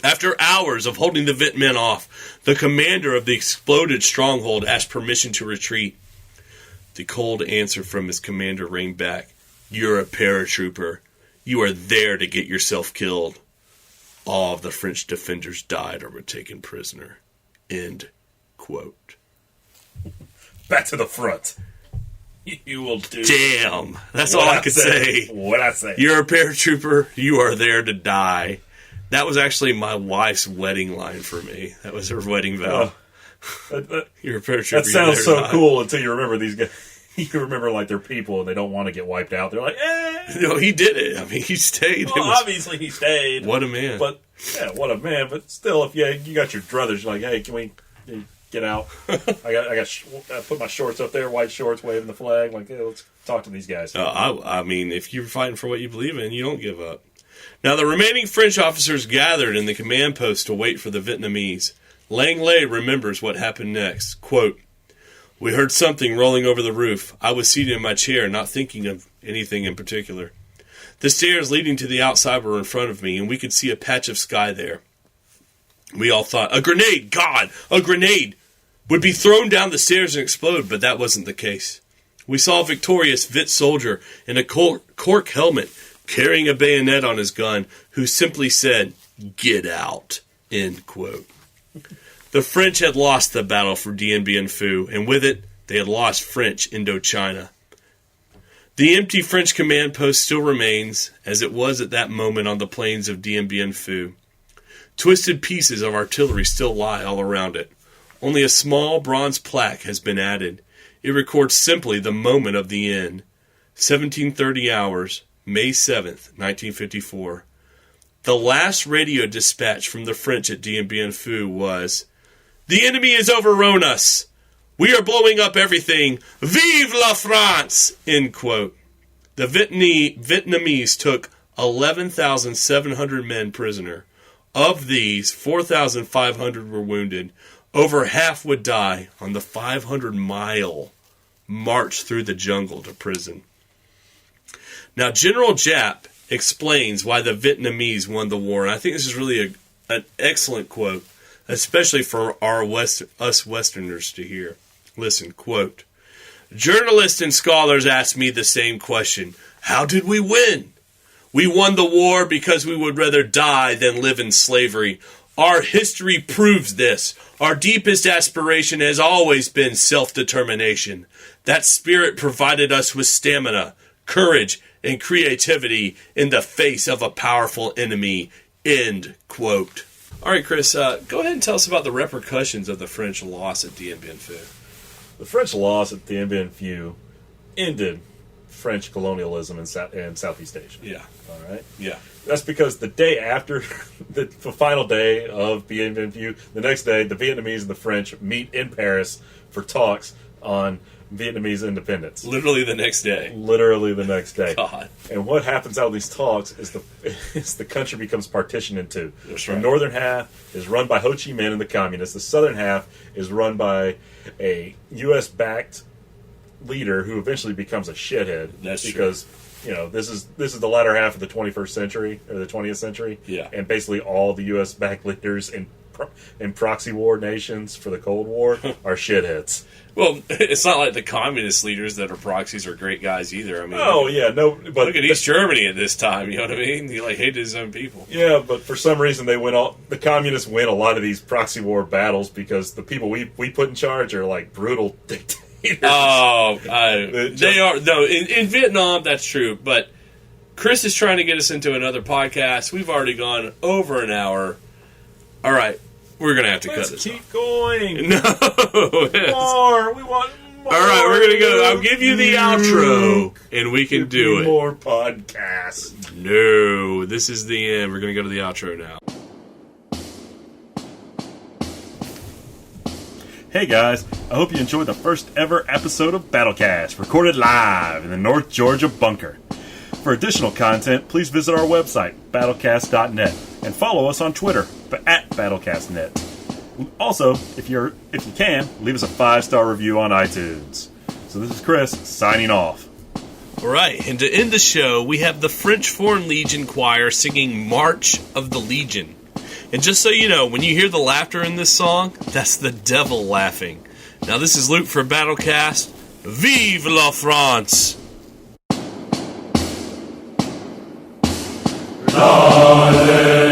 After hours of holding the Viet Minh off, the commander of the exploded stronghold asked permission to retreat. The cold answer from his commander rang back, 'You're a paratrooper. You are there to get yourself killed.' all of the French defenders died or were taken prisoner. End quote. Back to the front. You will do. Damn. That's all I could say. What I say. You're a paratrooper. You are there to die. That was actually my wife's wedding line for me. That was her wedding vow. You're a paratrooper. That sounds so cool until you remember these guys. You remember, like, they're people and they don't want to get wiped out. They're like, No, he did it. I mean, he stayed. Well, obviously he stayed. What a man. But, yeah, what a man. But still, if you got your druthers, you're like, hey, can we get out? I put my shorts up there, white shorts, waving the flag. Like, hey, let's talk to these guys. I mean, if you're fighting for what you believe in, you don't give up. Now, the remaining French officers gathered in the command post to wait for the Vietnamese. Langley remembers what happened next. Quote, "We heard something rolling over the roof. I was seated in my chair, not thinking of anything in particular. The stairs leading to the outside were in front of me, and we could see a patch of sky there. We all thought, a grenade! God, a grenade! Would be thrown down the stairs and explode, but that wasn't the case. We saw a victorious Vit soldier in a cork helmet carrying a bayonet on his gun who simply said, 'Get out.'" End quote. The French had lost the battle for Dien Bien Phu, and with it, they had lost French Indochina. The empty French command post still remains, as it was at that moment on the plains of Dien Bien Phu. Twisted pieces of artillery still lie all around it. Only a small bronze plaque has been added. It records simply the moment of the end. 1730 hours, May 7th, 1954. The last radio dispatch from the French at Dien Bien Phu was, "The enemy has overrun us. We are blowing up everything. Vive la France!" End quote. The Vietnamese took 11,700 men prisoner. Of these, 4,500 were wounded. Over half would die on the 500-mile march through the jungle to prison. Now, General Giap explains why the Vietnamese won the war, and I think this is really an excellent quote, especially for us Westerners to hear. Listen, quote, "Journalists and scholars ask me the same question. How did we win? We won the war because we would rather die than live in slavery. Our history proves this. Our deepest aspiration has always been self-determination. That spirit provided us with stamina, courage, and creativity in the face of a powerful enemy." End quote. All right, Chris, go ahead and tell us about the repercussions of the French loss at Dien Bien Phu. The French loss at Dien Bien Phu ended French colonialism in Southeast Asia. Yeah. All right? Yeah. That's because the day after, the final day of Dien Bien Phu, the next day, the Vietnamese and the French meet in Paris for talks on Vietnamese independence. Literally the next day. Literally the next day. God. And what happens out of these talks is the country becomes partitioned in two. That's right. The northern half is run by Ho Chi Minh and the communists. The southern half is run by a U.S.-backed leader who eventually becomes a shithead. That's because, true. you know, this is the latter half of the 21st century or the 20th century. Yeah. And basically all the U.S.-backed leaders in proxy war nations for the Cold War are shitheads. Well, it's not like the communist leaders that are proxies are great guys either. I mean, but look at East Germany at this time. You know what I mean? He hated his own people. Yeah, but for some reason the communists win a lot of these proxy war battles because the people we put in charge are like brutal dictators. Oh, they are. No, in Vietnam, that's true. But Chris is trying to get us into another podcast. We've already gone over an hour. All right. We're going to have to cut this keep off. going. No. More. We want more. All right, we're going to go. I'll give you the outro, and we can do it. More podcasts. No. This is the end. We're going to go to the outro now. Hey guys, I hope you enjoyed the first ever episode of Battlecast, recorded live in the North Georgia bunker. For additional content, please visit our website, battlecast.net, and follow us on Twitter, at BattlecastNet. Also, if you can, leave us a 5-star review on iTunes. So this is Chris, signing off. All right, and to end the show, we have the French Foreign Legion Choir singing March of the Legion. And just so you know, when you hear the laughter in this song, that's the devil laughing. Now, this is Luke for Battlecast. Vive la France! Hallelujah.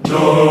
Soldat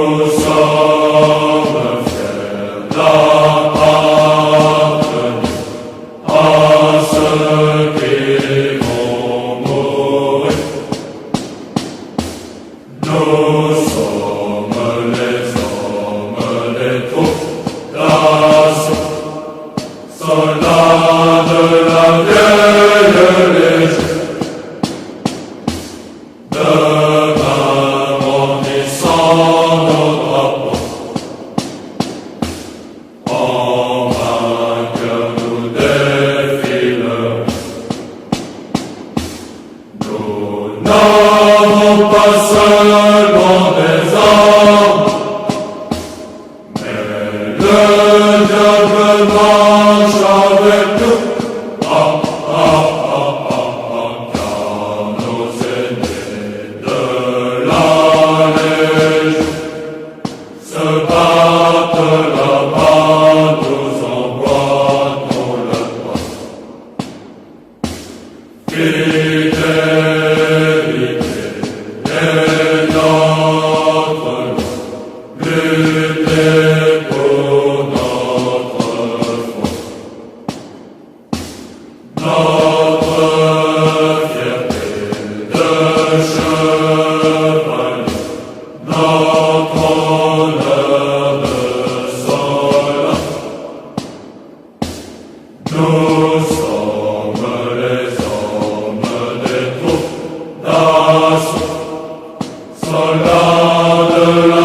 de la